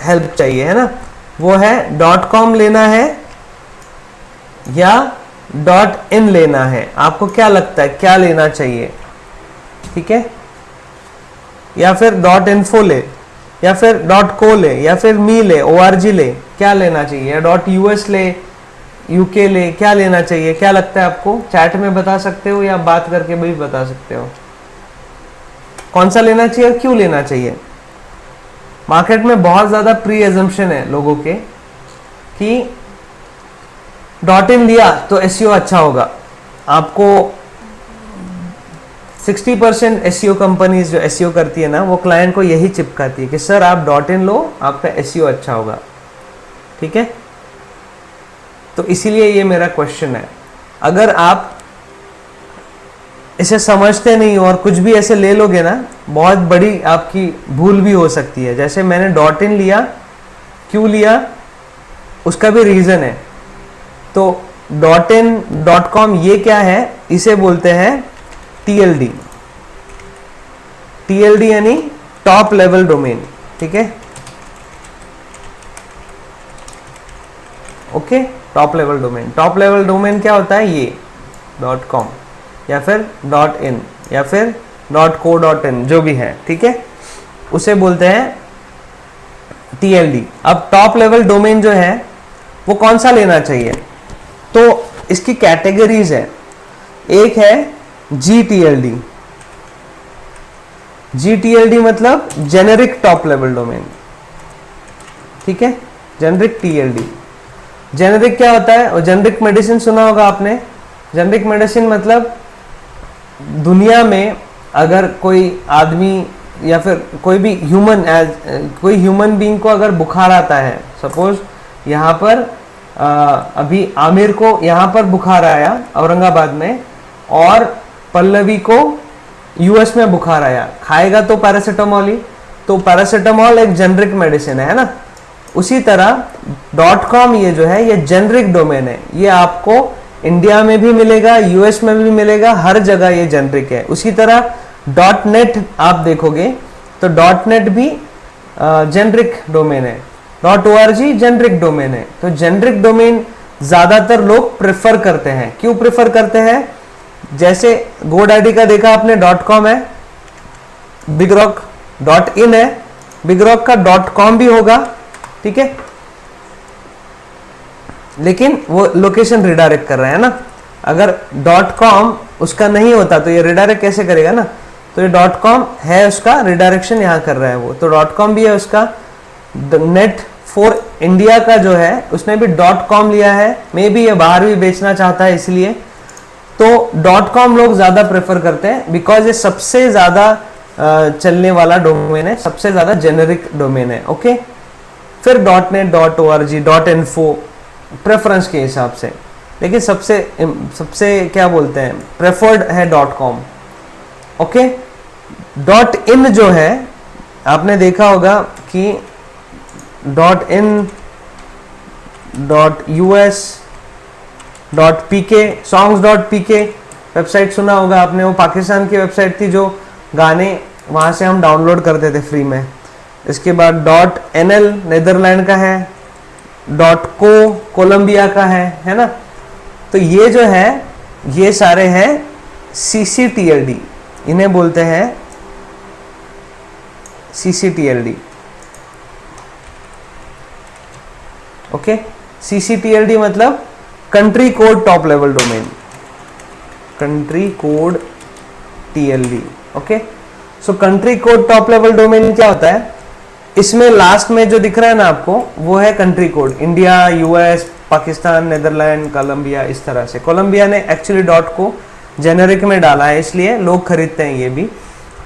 हेल्प चाहिए, है ना, वो है .com लेना है या .in लेना है। आपको क्या लगता है क्या लेना चाहिए, ठीक है, या फिर .info ले या फिर .co ले या फिर me ले, org ले, क्या लेना चाहिए, या .us ले, UK ले, क्या लेना चाहिए, क्या लगता है आपको? चैट में बता सकते हो या बात करके भी बता सकते हो कौन सा लेना चाहिए और क्यों लेना चाहिए। मार्केट में बहुत ज्यादा प्री एजम्पशन है लोगों के कि .in लिया तो SEO अच्छा होगा। आपको 60% SEO कंपनीज जो SEO करती है ना, वो क्लाइंट को यही चिपकाती है कि सर आप .in लो, आपका SEO अच्छा होगा, ठीक है। तो इसीलिए ये मेरा क्वेश्चन है, अगर आप इसे समझते नहीं हो और कुछ भी ऐसे ले लोगे ना, बहुत बड़ी आपकी भूल भी हो सकती है। जैसे मैंने .in लिया, क्यों लिया उसका भी रीजन है। तो .in .com ये क्या है, इसे बोलते हैं TLD। TLD यानी टॉप लेवल डोमेन, ठीक है, okay. Top level domain, top level domain क्या होता है, ये .com या फिर .in या फिर .co.in जो भी है, ठीक है, उसे बोलते हैं TLD। अब टॉप लेवल डोमेन जो है वो कौन सा लेना चाहिए, तो इसकी कैटेगरीज है। एक है GTLD। GTLD मतलब जेनेरिक टॉप लेवल डोमेन, ठीक है, जेनेरिक TLD। जेनेरिक क्या होता है, और जेनेरिक मेडिसिन सुना होगा आपने। जेनेरिक मेडिसिन मतलब दुनिया में अगर कोई आदमी या फिर कोई भी कोई ह्यूमन बीइंग को अगर बुखार आता है, सपोज यहाँ पर अभी आमिर को यहाँ पर बुखार आया औरंगाबाद में, और पल्लवी को US में बुखार आया, खाएगा तो पैरासीटामोल ही, तो पैरासीटामोल एक जेनेरिक मेडिसिन है ना। उसी तरह .com ये जो है ये जेनेरिक डोमेन है, ये आपको इंडिया में भी मिलेगा, US में भी मिलेगा, हर जगह ये जेनेरिक है। उसी तरह .net आप देखोगे तो .net भी जेनेरिक डोमेन है, .org जेनेरिक डोमेन है। तो जेनेरिक डोमेन ज्यादातर लोग प्रेफर करते हैं। क्यों प्रेफर करते हैं, जैसे GoDaddy का देखा आपने .com है, बिगरॉक .in है, बिगरॉक का .com भी होगा, ठीक है, लेकिन वो लोकेशन रिडायरेक्ट कर रहा है ना। अगर .com उसका नहीं होता तो ये रिडायरेक्ट कैसे करेगा ना, तो ये .com है उसका रिडायरेक्शन यहाँ कर रहा है वो, तो .com भी है उसका। नेट फॉर इंडिया का जो है उसने भी .com लिया है, मे बी ये बाहर भी बेचना चाहता है इसलिए। तो .com लोग ज्यादा प्रेफर करते हैं बिकॉज ये सबसे ज्यादा चलने वाला डोमेन है, सबसे ज्यादा जेनेरिक डोमेन है, ओके। फिर .net, .org, .info प्रेफरेंस के हिसाब से, लेकिन सबसे क्या बोलते हैं प्रेफर्ड है .com, ओके। .in जो है आपने देखा होगा कि .in, .us, .pk, songs.pk website सुना होगा आपने, वो पाकिस्तान की वेबसाइट थी जो गाने वहाँ से हम डाउनलोड करते थे फ्री में। इसके बाद .nl नेदरलैंड का है, .co कोलंबिया का है ना। तो ये जो है ये सारे हैं CCTLD, इन्हें बोलते हैं CCTLD, ओके। CCTLD मतलब country code top level domain, country code TLD, okay. सो country code top level domain क्या होता है, इसमें लास्ट में जो दिख रहा है ना आपको वो है country code, India, US, Pakistan, Netherland, Colombia, इस तरह से। कोलंबिया ने एक्चुअली डॉट को जेनेरिक में डाला है इसलिए लोग खरीदते हैं ये भी,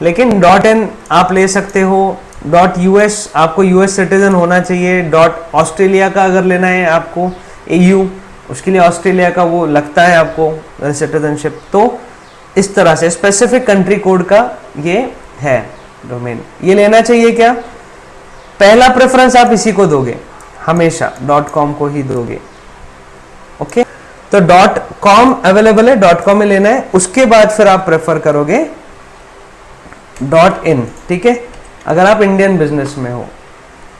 लेकिन डॉट एन आप ले सकते हो। डॉट यूएस आपको यूएस सिटीजन होना चाहिए। डॉट ऑस्ट्रेलिया का अगर लेना है आपको, एयू, उसके लिए ऑस्ट्रेलिया का वो लगता है आपको सिटीजनशिप। तो इस तरह से स्पेसिफिक कंट्री कोड का ये है डोमेन, ये लेना चाहिए क्या? पहला प्रेफरेंस आप इसी को दोगे, हमेशा डॉट कॉम को ही दोगे। ओके, तो डॉट कॉम अवेलेबल है, डॉट कॉम में लेना है। उसके बाद फिर आप प्रेफर करोगे डॉट इन, ठीक है, अगर आप इंडियन बिजनेस में हो।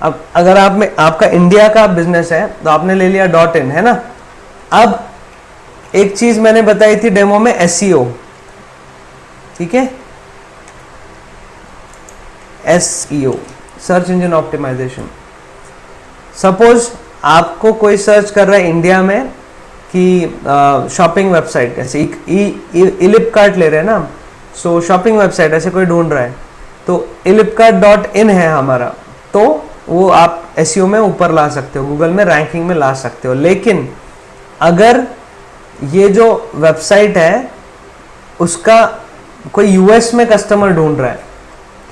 अब अगर आप में आपका इंडिया का बिजनेस है तो आपने ले लिया डॉट इन, है ना। अब एक चीज मैंने बताई थी डेमो में, एसईओ, ठीक है, SEO, search engine optimization. Suppose आपको कोई सर्च कर रहा है इंडिया में कि शॉपिंग वेबसाइट, ऐसे इलिपकार्ट ले रहे हैं ना, सो शॉपिंग वेबसाइट ऐसे कोई ढूंढ रहा है, तो इलिपकार्ट डॉट इन है हमारा, तो वो आप एसईओ में ऊपर ला सकते हो, गूगल में रैंकिंग में ला सकते हो। लेकिन अगर ये जो वेबसाइट है उसका कोई यूएस में कस्टमर ढूंढ रहा है,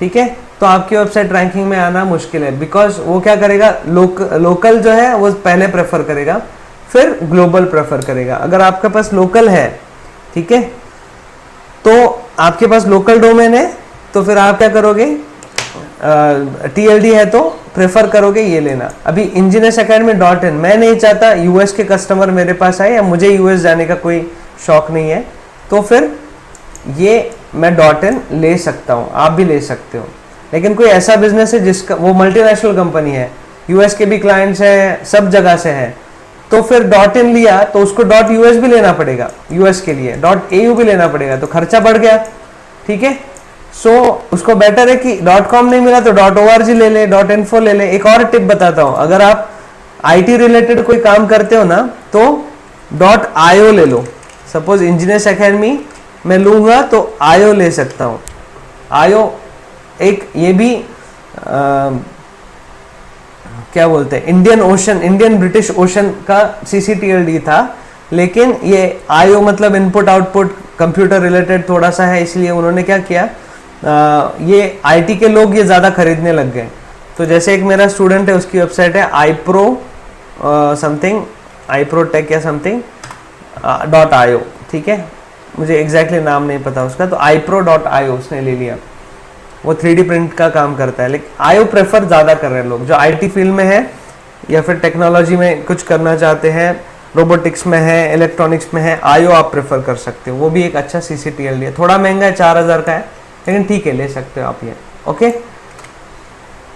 ठीक है, तो आपकी वेबसाइट रैंकिंग में आना मुश्किल है, बिकॉज वो क्या करेगा, लोकल जो है वो पहले प्रेफर करेगा, फिर ग्लोबल प्रेफर करेगा। अगर आपके पास लोकल है, ठीक है, तो आपके पास लोकल डोमेन है, तो फिर आप क्या करोगे, टीएलडी है तो प्रेफर करोगे ये लेना। अभी इंजीनियर्स अकेडमी डॉट इन, मैं नहीं चाहता यूएस के कस्टमर मेरे पास आए, या मुझे यूएस जाने का कोई शौक नहीं है, तो फिर ये मैं डॉट इन ले सकता हूँ, आप भी ले सकते हो। लेकिन कोई ऐसा बिजनेस है जिसका वो मल्टीनेशनल कंपनी है, यूएस के भी क्लाइंट्स हैं, सब जगह से हैं, तो फिर डॉट इन लिया तो उसको डॉट यूएस भी लेना पड़ेगा, यूएस के लिए डॉट एयू भी लेना पड़ेगा, तो खर्चा बढ़ गया, ठीक है। सो उसको बेटर है कि डॉट कॉम नहीं मिला तो डॉट ओआरजी ले ले, डॉट इन्फो ले ले। एक और टिप बताता हूँ, अगर आप आईटी रिलेटेड कोई काम करते हो ना, तो डॉट आईओ ले लो। सपोज इंजीनियर्स अकेडमी मैं लूंगा तो आईओ ले सकता हूँ। आईओ एक ये भी क्या बोलते हैं, Indian ocean, Indian British ocean का सीसीटीएलडी था, लेकिन ये आईओ मतलब इनपुट आउटपुट कंप्यूटर रिलेटेड थोड़ा सा है, इसलिए उन्होंने क्या किया, ये आईटी के लोग ये ज़्यादा खरीदने लग गए। तो जैसे एक मेरा स्टूडेंट है, उसकी वेबसाइट है आईप्रो समथिंग, आईप्रो टेक या समथिंग .io, ठीक है, मुझे एग्जैक्टली नाम नहीं पता उसका, तो iPro.io उसने ले लिया। वो 3D प्रिंट का काम करता है, लेकिन आईओ प्रेफर ज़्यादा कर रहे हैं लोग जो आईटी फील्ड में है या फिर टेक्नोलॉजी में कुछ करना चाहते हैं, रोबोटिक्स में है, इलेक्ट्रॉनिक्स में है, आईओ आप प्रेफर कर सकते हो। वो भी एक अच्छा सीसीटीएलडी है, थोड़ा महंगा है, 4000 का है, लेकिन ठीक है, ले सकते हो आप ये। ओके,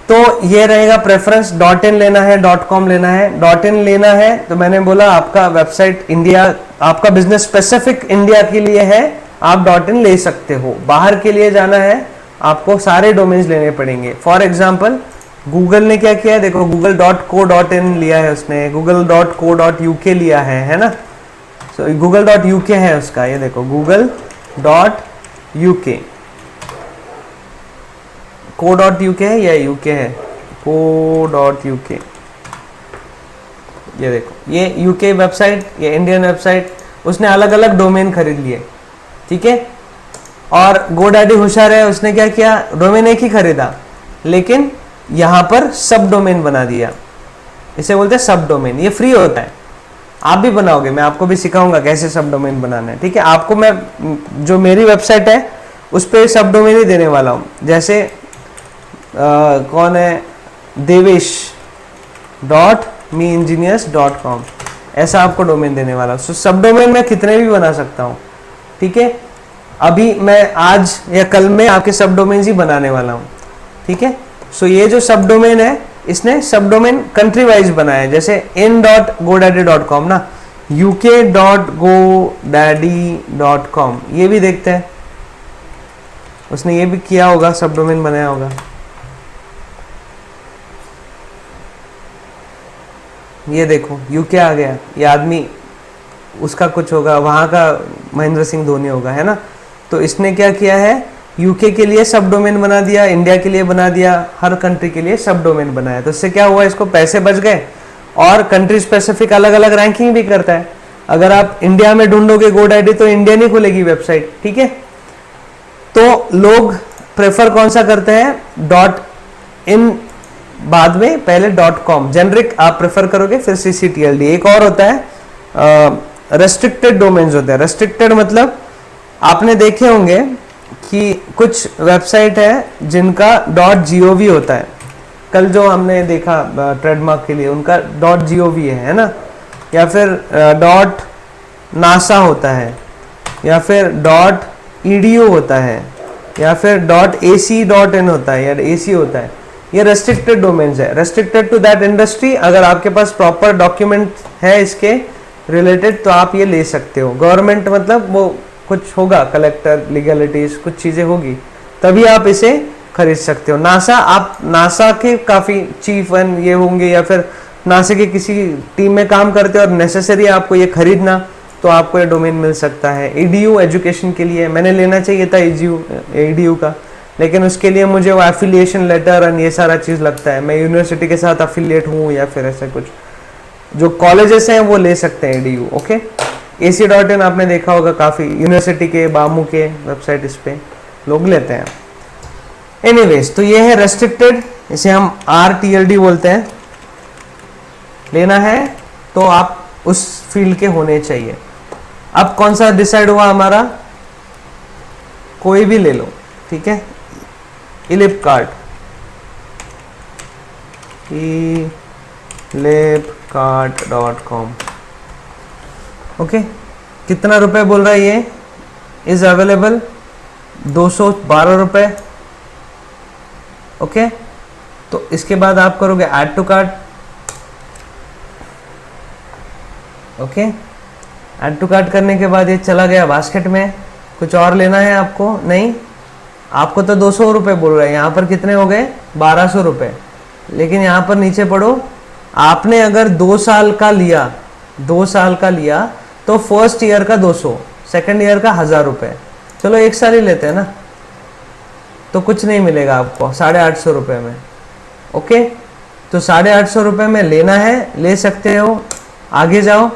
तो ये रहेगा प्रेफरेंस। डॉट इन लेना है, डॉट कॉम लेना है। डॉट इन लेना है तो मैंने बोला आपका वेबसाइट इंडिया, आपका बिजनेस स्पेसिफिक इंडिया के लिए है, आप डॉट इन ले सकते हो। बाहर के लिए जाना है आपको सारे डोमेन्स लेने पड़ेंगे। फॉर एग्जाम्पल गूगल ने क्या किया है, देखो google.co.in लिया है उसने, google.co.uk लिया है ना, सो google.uk है उसका, ये देखो google.uk, co.uk है या uk है, co.uk, ये देखो ये यूके वेबसाइट, ये इंडियन वेबसाइट, उसने अलग अलग डोमेन खरीद लिए, ठीक है। और गोडैडी होशियार है, उसने क्या किया, डोमेन एक ही खरीदा, लेकिन यहाँ पर सब डोमेन बना दिया, इसे बोलते हैं सब डोमेन। ये फ्री होता है, आप भी बनाओगे, मैं आपको भी सिखाऊंगा कैसे सब डोमेन बनाना है, ठीक है। आपको मैं जो मेरी वेबसाइट है उस पर सब डोमेन ही देने वाला हूँ। जैसे कौन है, devesh.meengineers.com, ऐसा आपको डोमेन देने वाला हूँ। सब डोमेन मैं कितने भी बना सकता हूँ, ठीक है। अभी मैं आज या कल में आपके सब डोमेन ही बनाने वाला हूँ, ठीक है। सो ये जो सब डोमेन है, इसने सब डोमेन कंट्री वाइज बनाया है, जैसे in.godaddy.com ना, uk.godaddy.com, ये भी देखते हैं, उसने ये भी किया होगा, सब डोमेन बनाया होगा। ये देखो यूके आ गया, ये आदमी उसका कुछ होगा, वहाँ का महेंद्र सिंह धोनी होगा, है ना। तो इसने क्या किया है, यूके के लिए सब डोमेन बना दिया, इंडिया के लिए बना दिया, हर कंट्री के लिए सब डोमेन बनाया। तो इससे क्या हुआ, इसको पैसे बच गए और कंट्री स्पेसिफिक अलग अलग रैंकिंग भी करता है। अगर आप इंडिया में ढूंढोगे GoDaddy तो इंडिया नहीं खुलेगी वेबसाइट, ठीक है। तो लोग प्रेफर कौन सा करते हैं, डॉट इन बाद में, पहले .com जेनरिक आप प्रेफर करोगे, फिर CCTLD। एक और होता है रेस्ट्रिक्टेड डोमेन्स होते हैं। रेस्ट्रिक्टेड मतलब आपने देखे होंगे कि कुछ वेबसाइट है जिनका .gov होता है। कल जो हमने देखा ट्रेडमार्क के लिए उनका .gov है ना, या फिर .nasa होता है, या फिर .edu होता है, या फिर .ac.in होता है, या AC होता है। ये रेस्ट्रिक्टेड डोमेन्स है, रेस्ट्रिक्टेड टू दैट इंडस्ट्री। अगर आपके पास प्रॉपर डॉक्यूमेंट है इसके रिलेटेड तो आप ये ले सकते हो। गवर्नमेंट मतलब वो कुछ होगा, कलेक्टर, लीगलिटीज, कुछ चीज़ें होगी, तभी आप इसे खरीद सकते हो। नासा, आप नासा के काफ़ी चीफ एंड ये होंगे, या फिर नासा के किसी टीम में काम करते हो और नेसेसरी आपको ये खरीदना, तो आपको ये डोमेन मिल सकता है। EDU एजुकेशन के लिए मैंने लेना चाहिए था EDU का, लेकिन उसके लिए मुझे वो एफिलिएशन लेटर और ये सारा चीज़ लगता है। मैं यूनिवर्सिटी के साथ अफिलिएट हूँ या फिर ऐसा कुछ। जो कॉलेजेस हैं वो ले सकते हैं EDU, ओके। AC.in आपने देखा होगा, काफ़ी यूनिवर्सिटी के, बामू के वेबसाइट इस पे लोग लेते हैं। एनीवेज, तो ये है रेस्ट्रिक्टेड, इसे हम RTLD बोलते हैं। लेना है तो आप उस फील्ड के होने चाहिए। अब कौन सा डिसाइड हुआ हमारा, कोई भी ले लो, ठीक है। इलिपकार्ट, elipcart.com, ओके। कितना रुपए बोल रहा है ये, इज अवेलेबल 212 रुपए, ओके। तो इसके बाद आप करोगे add to cart, okay. Add to cart करने के बाद ये चला गया बास्केट में। कुछ और लेना है आपको, नहीं, आपको तो 200 रुपये बोल रहा है, यहाँ पर कितने हो गए, 1200 रुपये। लेकिन यहाँ पर नीचे पढ़ो, आपने अगर 2 साल का लिया, 2 साल का लिया तो फर्स्ट ईयर का 200, सेकंड ईयर का 1000 रुपये। चलो एक साल ही लेते हैं ना, तो कुछ नहीं मिलेगा आपको 850 रुपये में, ओके। तो 850 रुपये में लेना है, ले सकते हो। आगे जाओ,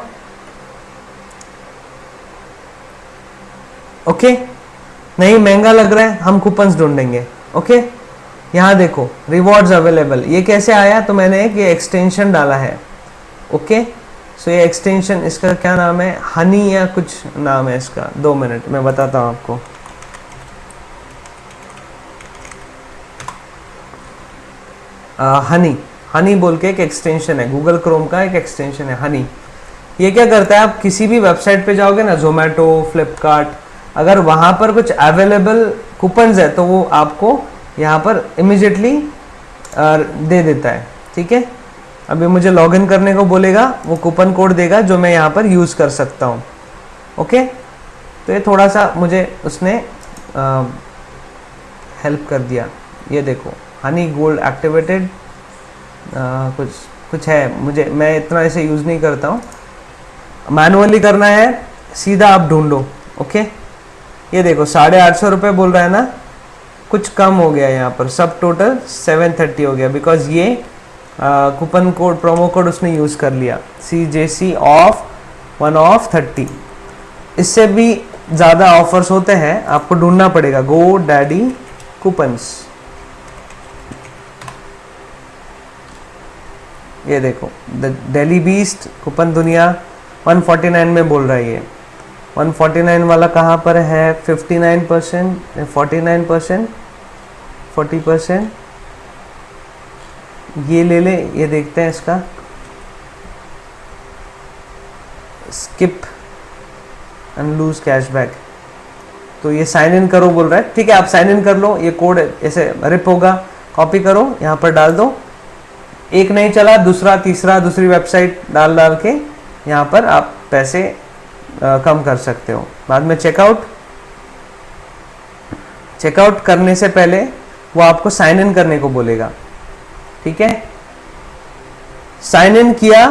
ओके। नहीं महंगा लग रहा है, हम कूपन्स ढूंढेंगे, ओके। यहाँ देखो रिवॉर्ड्स अवेलेबल, ये कैसे आया, तो मैंने एक ये एक्सटेंशन डाला है, ओके। सो ये एक्सटेंशन, इसका क्या नाम है, हनी या कुछ नाम है इसका, 2 मिनट मैं बताता हूँ आपको। हनी बोल के एक एक्सटेंशन है, गूगल क्रोम का एक एक्सटेंशन है हनी। ये क्या करता है, आप किसी भी वेबसाइट पे जाओगे ना, जोमेटो, फ्लिपकार्ट, अगर वहाँ पर कुछ अवेलेबल कूपन्स है तो वो आपको यहाँ पर इमिजिएटली दे देता है, ठीक है। अभी मुझे लॉगिन करने को बोलेगा, वो कूपन कोड देगा जो मैं यहाँ पर यूज़ कर सकता हूँ, ओके। तो ये थोड़ा सा मुझे उसने हेल्प कर दिया। ये देखो हनी गोल्ड एक्टिवेटेड, कुछ है, मैं इतना ऐसे यूज़ नहीं करता हूँ। मैनुअली करना है, सीधा आप ढूंढो, ओके। ये देखो 850 रुपये बोल रहा है ना, कुछ कम हो गया यहाँ पर, सब टोटल 730 हो गया, बिकॉज ये कूपन कोड, प्रोमो कोड उसने यूज़ कर लिया, CJC ऑफ 1 ऑफ 30। इससे भी ज़्यादा ऑफर्स होते हैं, आपको ढूंढना पड़ेगा GoDaddy कूपन्स। ये देखो दिल्ली बीस्ट कूपन दुनिया 149 में बोल रहा है। ये 149 वाला कहाँ पर है, 59%, 49%, 40%। ये ले ले, ये देखते हैं इसका, स्किप एंड लूज कैशबैक। तो ये साइन इन करो बोल रहा है, ठीक है, आप साइन इन कर लो। ये कोड ऐसे रिप होगा, कॉपी करो, यहाँ पर डाल दो। एक नहीं चला, दूसरा, तीसरा, दूसरी वेबसाइट डाल के यहाँ पर आप पैसे कम कर सकते हो। बाद में चेकआउट करने से पहले वो आपको साइन इन करने को बोलेगा, ठीक है। साइन इन किया,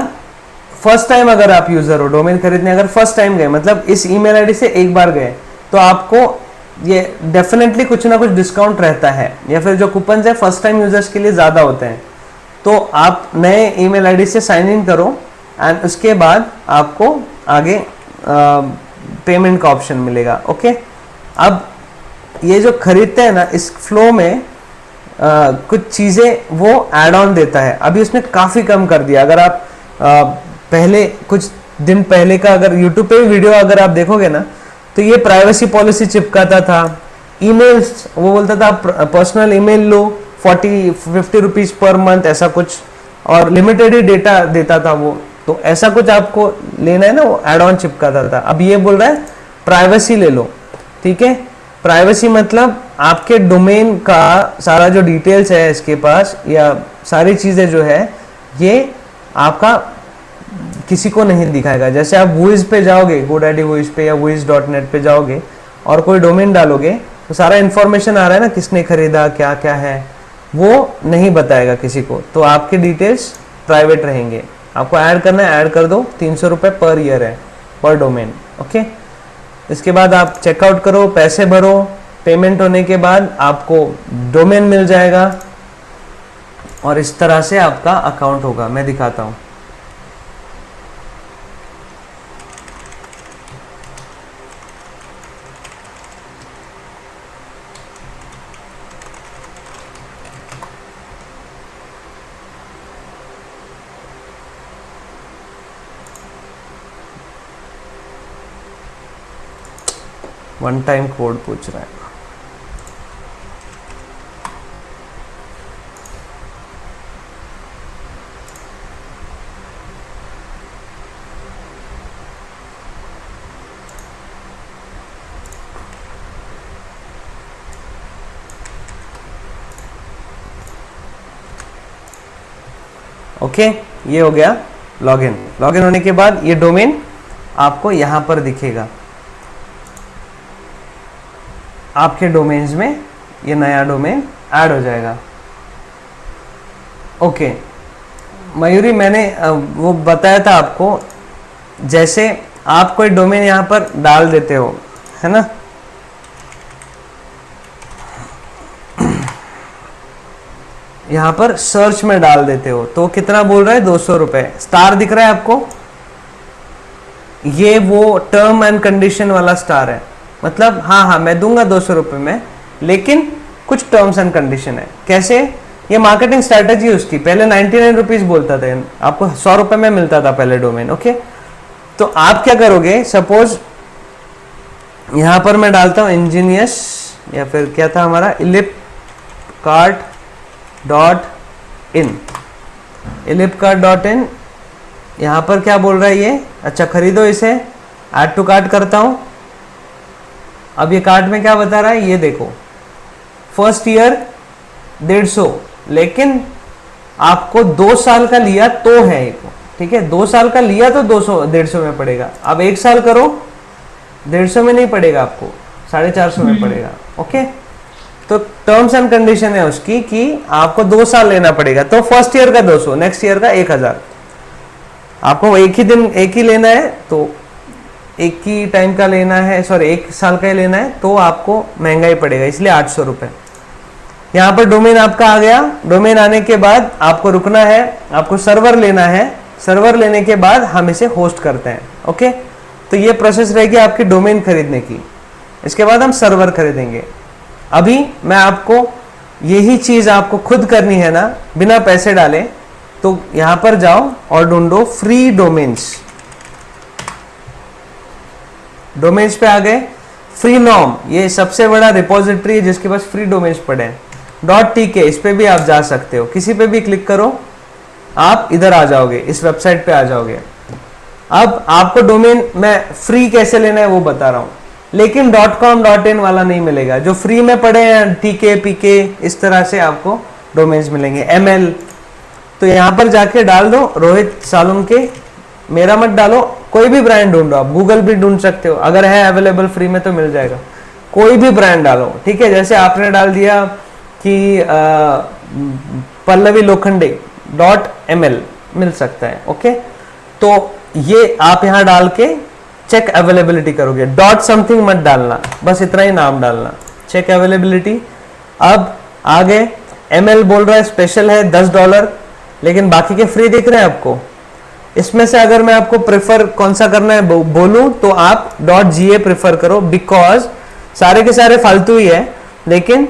फर्स्ट टाइम अगर आप यूजर हो, डोमेन खरीदने अगर फर्स्ट टाइम गए, मतलब इस ईमेल आईडी से एक बार गए, तो आपको ये डेफिनेटली कुछ ना कुछ डिस्काउंट रहता है, या फिर जो कूपन है फर्स्ट टाइम यूजर्स के लिए ज़्यादा होते हैं। तो आप नए ईमेल आईडी से साइन इन करो एंड उसके बाद आपको आगे पेमेंट का ऑप्शन मिलेगा। ओके, अब ये जो खरीदते हैं ना, इस फ्लो में कुछ चीज़ें वो ऐड ऑन देता है। अभी उसने काफ़ी कम कर दिया। अगर आप पहले कुछ दिन पहले का अगर यूट्यूब पे वीडियो अगर आप देखोगे ना, तो ये प्राइवेसी पॉलिसी चिपकाता था। ईमेल्स वो बोलता था पर्सनल ईमेल लो 40-50 रुपीज़ पर मंथ ऐसा कुछ, और लिमिटेड ही डेटा देता था वो। तो ऐसा कुछ आपको लेना है ना, वो एड ऑन चिपकाता था। अब ये बोल रहा है प्राइवेसी ले लो। ठीक है, प्राइवेसी मतलब आपके डोमेन का सारा जो डिटेल्स है इसके पास, या सारी चीज़ें जो है ये आपका किसी को नहीं दिखाएगा। जैसे आप वुइज पे जाओगे, GoDaddy वुइज पे या wiz.net पे जाओगे और कोई डोमेन डालोगे तो सारा इन्फॉर्मेशन आ रहा है ना, किसने खरीदा, क्या क्या है, वो नहीं बताएगा किसी को। तो आपके डिटेल्स प्राइवेट रहेंगे। आपको ऐड करना है, ऐड कर दो। 300 रुपये पर ईयर है, पर डोमेन। ओके, इसके बाद आप चेकआउट करो, पैसे भरो, पेमेंट होने के बाद आपको डोमेन मिल जाएगा और इस तरह से आपका अकाउंट होगा। मैं दिखाता हूँ। वन टाइम कोड पूछ रहा है। ओके, ये हो गया लॉगिन। लॉगिन होने के बाद ये डोमेन आपको यहां पर दिखेगा। आपके डोमेन्स में ये नया डोमेन ऐड हो जाएगा। ओके मयूरी, मैंने वो बताया था आपको, जैसे आप कोई डोमेन यहां पर डाल देते हो, है ना, यहां पर सर्च में डाल देते हो, तो कितना बोल रहा है? 200 रुपए। स्टार दिख रहा है आपको? ये वो टर्म एंड कंडीशन वाला स्टार है। मतलब हाँ, मैं दूंगा 200 रुपये में, लेकिन कुछ टर्म्स एंड कंडीशन है। कैसे? ये मार्केटिंग स्ट्रैटेजी उसकी। पहले 99 रुपीज़ बोलता था, आपको 100 रुपये में मिलता था पहले डोमेन। ओके, तो आप क्या करोगे? सपोज यहां पर मैं डालता हूं इंजीनियस, या फिर क्या था हमारा, ellipcart.in। ellipcart.in, यहां पर क्या बोल रहा है ये? अच्छा, खरीदो इसे। ऐड टू कार्ट करता हूं। अब ये कार्ट में क्या बता रहा है ये देखो, फर्स्ट ईयर 150, लेकिन आपको 2 साल का लिया तो है ये। ठीक है, 2 साल का लिया तो 150 में पड़ेगा। अब 1 साल करो, 150 में नहीं पड़ेगा, आपको 450 में पड़ेगा। ओके, तो टर्म्स एंड कंडीशन है उसकी कि आपको 2 साल लेना पड़ेगा। तो फर्स्ट ईयर का 200, नेक्स्ट ईयर का 1000। आपको एक ही दिन एक ही लेना है, तो एक ही टाइम का लेना है, सॉरी 1 साल का ही लेना है, तो आपको महंगा ही पड़ेगा, इसलिए 800 रुपये। यहाँ पर डोमेन आपका आ गया। डोमेन आने के बाद आपको रुकना है, आपको सर्वर लेना है। सर्वर लेने के बाद हम इसे होस्ट करते हैं। ओके, तो ये प्रोसेस रहेगी आपकी डोमेन खरीदने की। इसके बाद हम सर्वर खरीदेंगे। अभी मैं आपको यही चीज़ आपको खुद करनी है ना, बिना पैसे डाले, तो यहाँ पर जाओ और ढूंढो फ्री डोमेन्स। डोमेन्स पे आ गए। फ्री नॉर्म, ये सबसे बड़ा रिपोजिटरी है जिसके पास फ्री डोमेन्स पड़े हैं। .tk, इस पे भी आप जा सकते हो। किसी पे भी क्लिक करो, आप इधर आ जाओगे, इस वेबसाइट पे आ जाओगे। अब आपको डोमेन मैं फ्री कैसे लेना है वो बता रहा हूँ, लेकिन .com .in वाला नहीं मिलेगा। जो फ्री में पड़े हैं TK PK, इस तरह से आपको डोमेन्स मिलेंगे। ML, तो यहाँ पर जाके डाल दो रोहित सालुंके। मेरा मत डालो, कोई भी ब्रांड ढूंढो। आप गूगल भी ढूंढ सकते हो, अगर है अवेलेबल फ्री में तो मिल जाएगा। कोई भी ब्रांड डालो, ठीक है। जैसे आपने डाल दिया कि पल्लवी लोखंडे .ml मिल सकता है। ओके, तो ये आप यहाँ डाल के चेक अवेलेबिलिटी करोगे, डॉट समथिंग मत डालना, बस इतना ही नाम डालना, चेक अवेलेबिलिटी। अब आगे ML बोल रहा है स्पेशल है $10, लेकिन बाकी के फ्री दिख रहे हैं आपको। इसमें से अगर मैं आपको प्रेफर कौन सा करना है बोलूं तो आप .ga प्रेफर करो, बिकॉज सारे के सारे फालतू ही है, लेकिन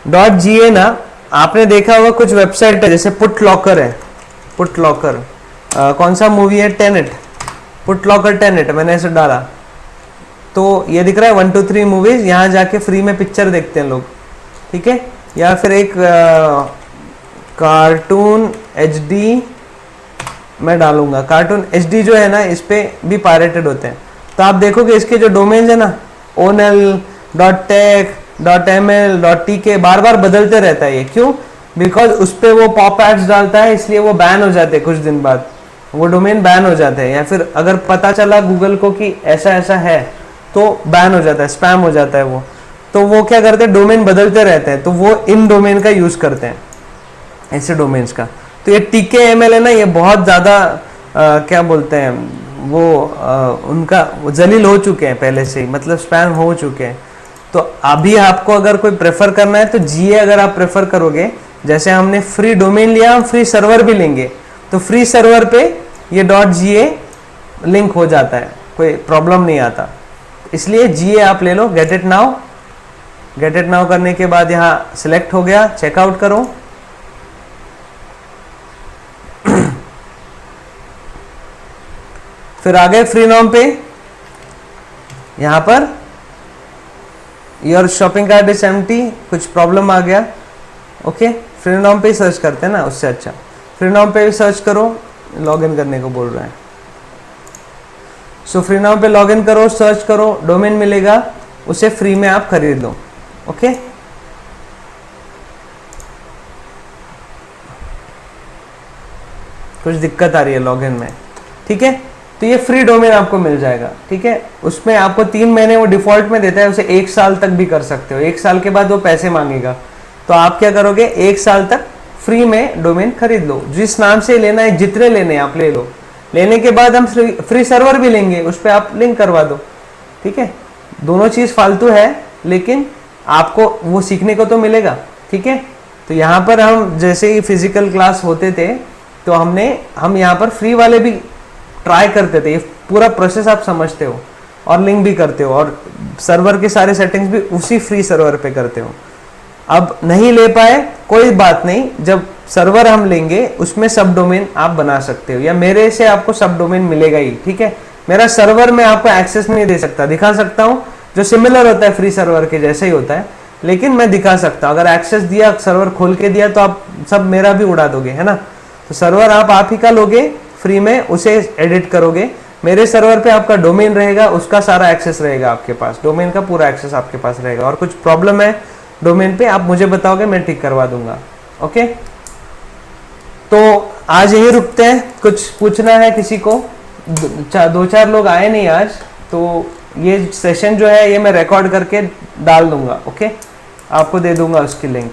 .ga ना, आपने देखा होगा कुछ वेबसाइट है जैसे पुट लॉकर है, पुट लॉकर कौन सा मूवी है, टेनेट, पुट लॉकर टेनेट, मैंने ऐसे डाला तो ये दिख रहा है 1 2 3 मूवीज, यहाँ जाके फ्री में पिक्चर देखते हैं लोग, ठीक है। या फिर एक कार्टून HD मैं डालूंगा, कार्टून HD जो है ना, इस पे भी पायरेटेड होते हैं, तो आप देखोगे इसके जो डोमेन्स है ना, onel.tech .ml.tk बार बार बदलते रहता है ये, क्यों? बिकॉज उस पर वो पॉप एड्स डालता है, इसलिए वो बैन हो जाते हैं, कुछ दिन बाद वो डोमेन बैन हो जाते हैं, या फिर अगर पता चला गूगल को कि ऐसा ऐसा है तो बैन हो जाता है, स्पैम हो जाता है वो, तो वो क्या करते हैं, डोमेन बदलते रहते हैं, तो वो इन डोमेन का यूज करते हैं, ऐसे डोमेन्स का। तो ये TKML है ना, ये बहुत ज़्यादा क्या बोलते हैं वो उनका जलील हो चुके हैं पहले से ही, मतलब स्पैम हो चुके हैं। तो अभी आपको अगर कोई प्रेफर करना है तो GA अगर आप प्रेफर करोगे, जैसे हमने फ्री डोमेन लिया, हम फ्री सर्वर भी लेंगे, तो फ्री सर्वर पे ये .ga लिंक हो जाता है, कोई प्रॉब्लम नहीं आता, इसलिए GA आप ले लो। Get it now, get it now करने के बाद यहाँ सिलेक्ट हो गया, चेकआउट करो। फिर आगे फ्री नॉम पे, यहां per your shopping cart is empty, कुछ प्रॉब्लम आ गया, ओके। फ्री नॉम पे सर्च करते हैं ना, उससे अच्छा फ्री नॉम पे भी सर्च करो, लॉगिन करने को बोल रहा है। सो फ्री नॉम पे लॉगिन करो, सर्च करो, डोमेन मिलेगा, उसे फ्री में आप खरीद लो, ओके। कुछ दिक्कत आ रही है लॉगिन में, ठीक है, तो ये फ्री डोमेन आपको मिल जाएगा, ठीक है। उसमें आपको 3 महीने वो डिफॉल्ट में देता है, उसे 1 साल तक भी कर सकते हो, 1 साल के बाद वो पैसे मांगेगा, तो आप क्या करोगे, 1 साल तक फ्री में डोमेन खरीद लो, जिस नाम से लेना है, जितने लेने हैं आप ले लो। लेने के बाद हम फ्री सर्वर भी लेंगे, उस पर आप लिंक करवा दो, ठीक है। दोनों चीज़ फालतू है, लेकिन आपको वो सीखने को तो मिलेगा, ठीक है। तो यहाँ पर हम जैसे ही फिजिकल क्लास होते थे, तो हम यहाँ पर फ्री वाले भी ट्राई करते थे, ये पूरा प्रोसेस आप समझते हो, और लिंक भी करते हो, और सर्वर के सारे सेटिंग्स भी उसी फ्री सर्वर पे करते हो। अब नहीं ले पाए कोई बात नहीं, जब सर्वर हम लेंगे उसमें सब डोमेन आप बना सकते हो, या मेरे से आपको सब डोमेन मिलेगा ही, ठीक है। मेरा सर्वर में आपको एक्सेस नहीं दे सकता, दिखा सकता हूँ जो सिमिलर होता है फ्री सर्वर के जैसे ही होता है, लेकिन मैं दिखा सकता हूँ। अगर एक्सेस दिया, सर्वर खोल के दिया, तो आप सब मेरा भी उड़ा दोगे, है ना। तो सर्वर आप ही का लोगे फ्री में, उसे एडिट करोगे, मेरे सर्वर पे आपका डोमेन रहेगा, उसका सारा एक्सेस रहेगा आपके पास, डोमेन का पूरा एक्सेस आपके पास रहेगा, और कुछ प्रॉब्लम है डोमेन पे आप मुझे बताओगे, मैं ठीक करवा दूंगा, ओके। तो आज यही रुकते हैं, कुछ पूछना है किसी को? 2-4 लोग आए नहीं आज, तो ये सेशन जो है ये मैं रिकॉर्ड करके डाल दूंगा, ओके, आपको दे दूंगा उसकी लिंक।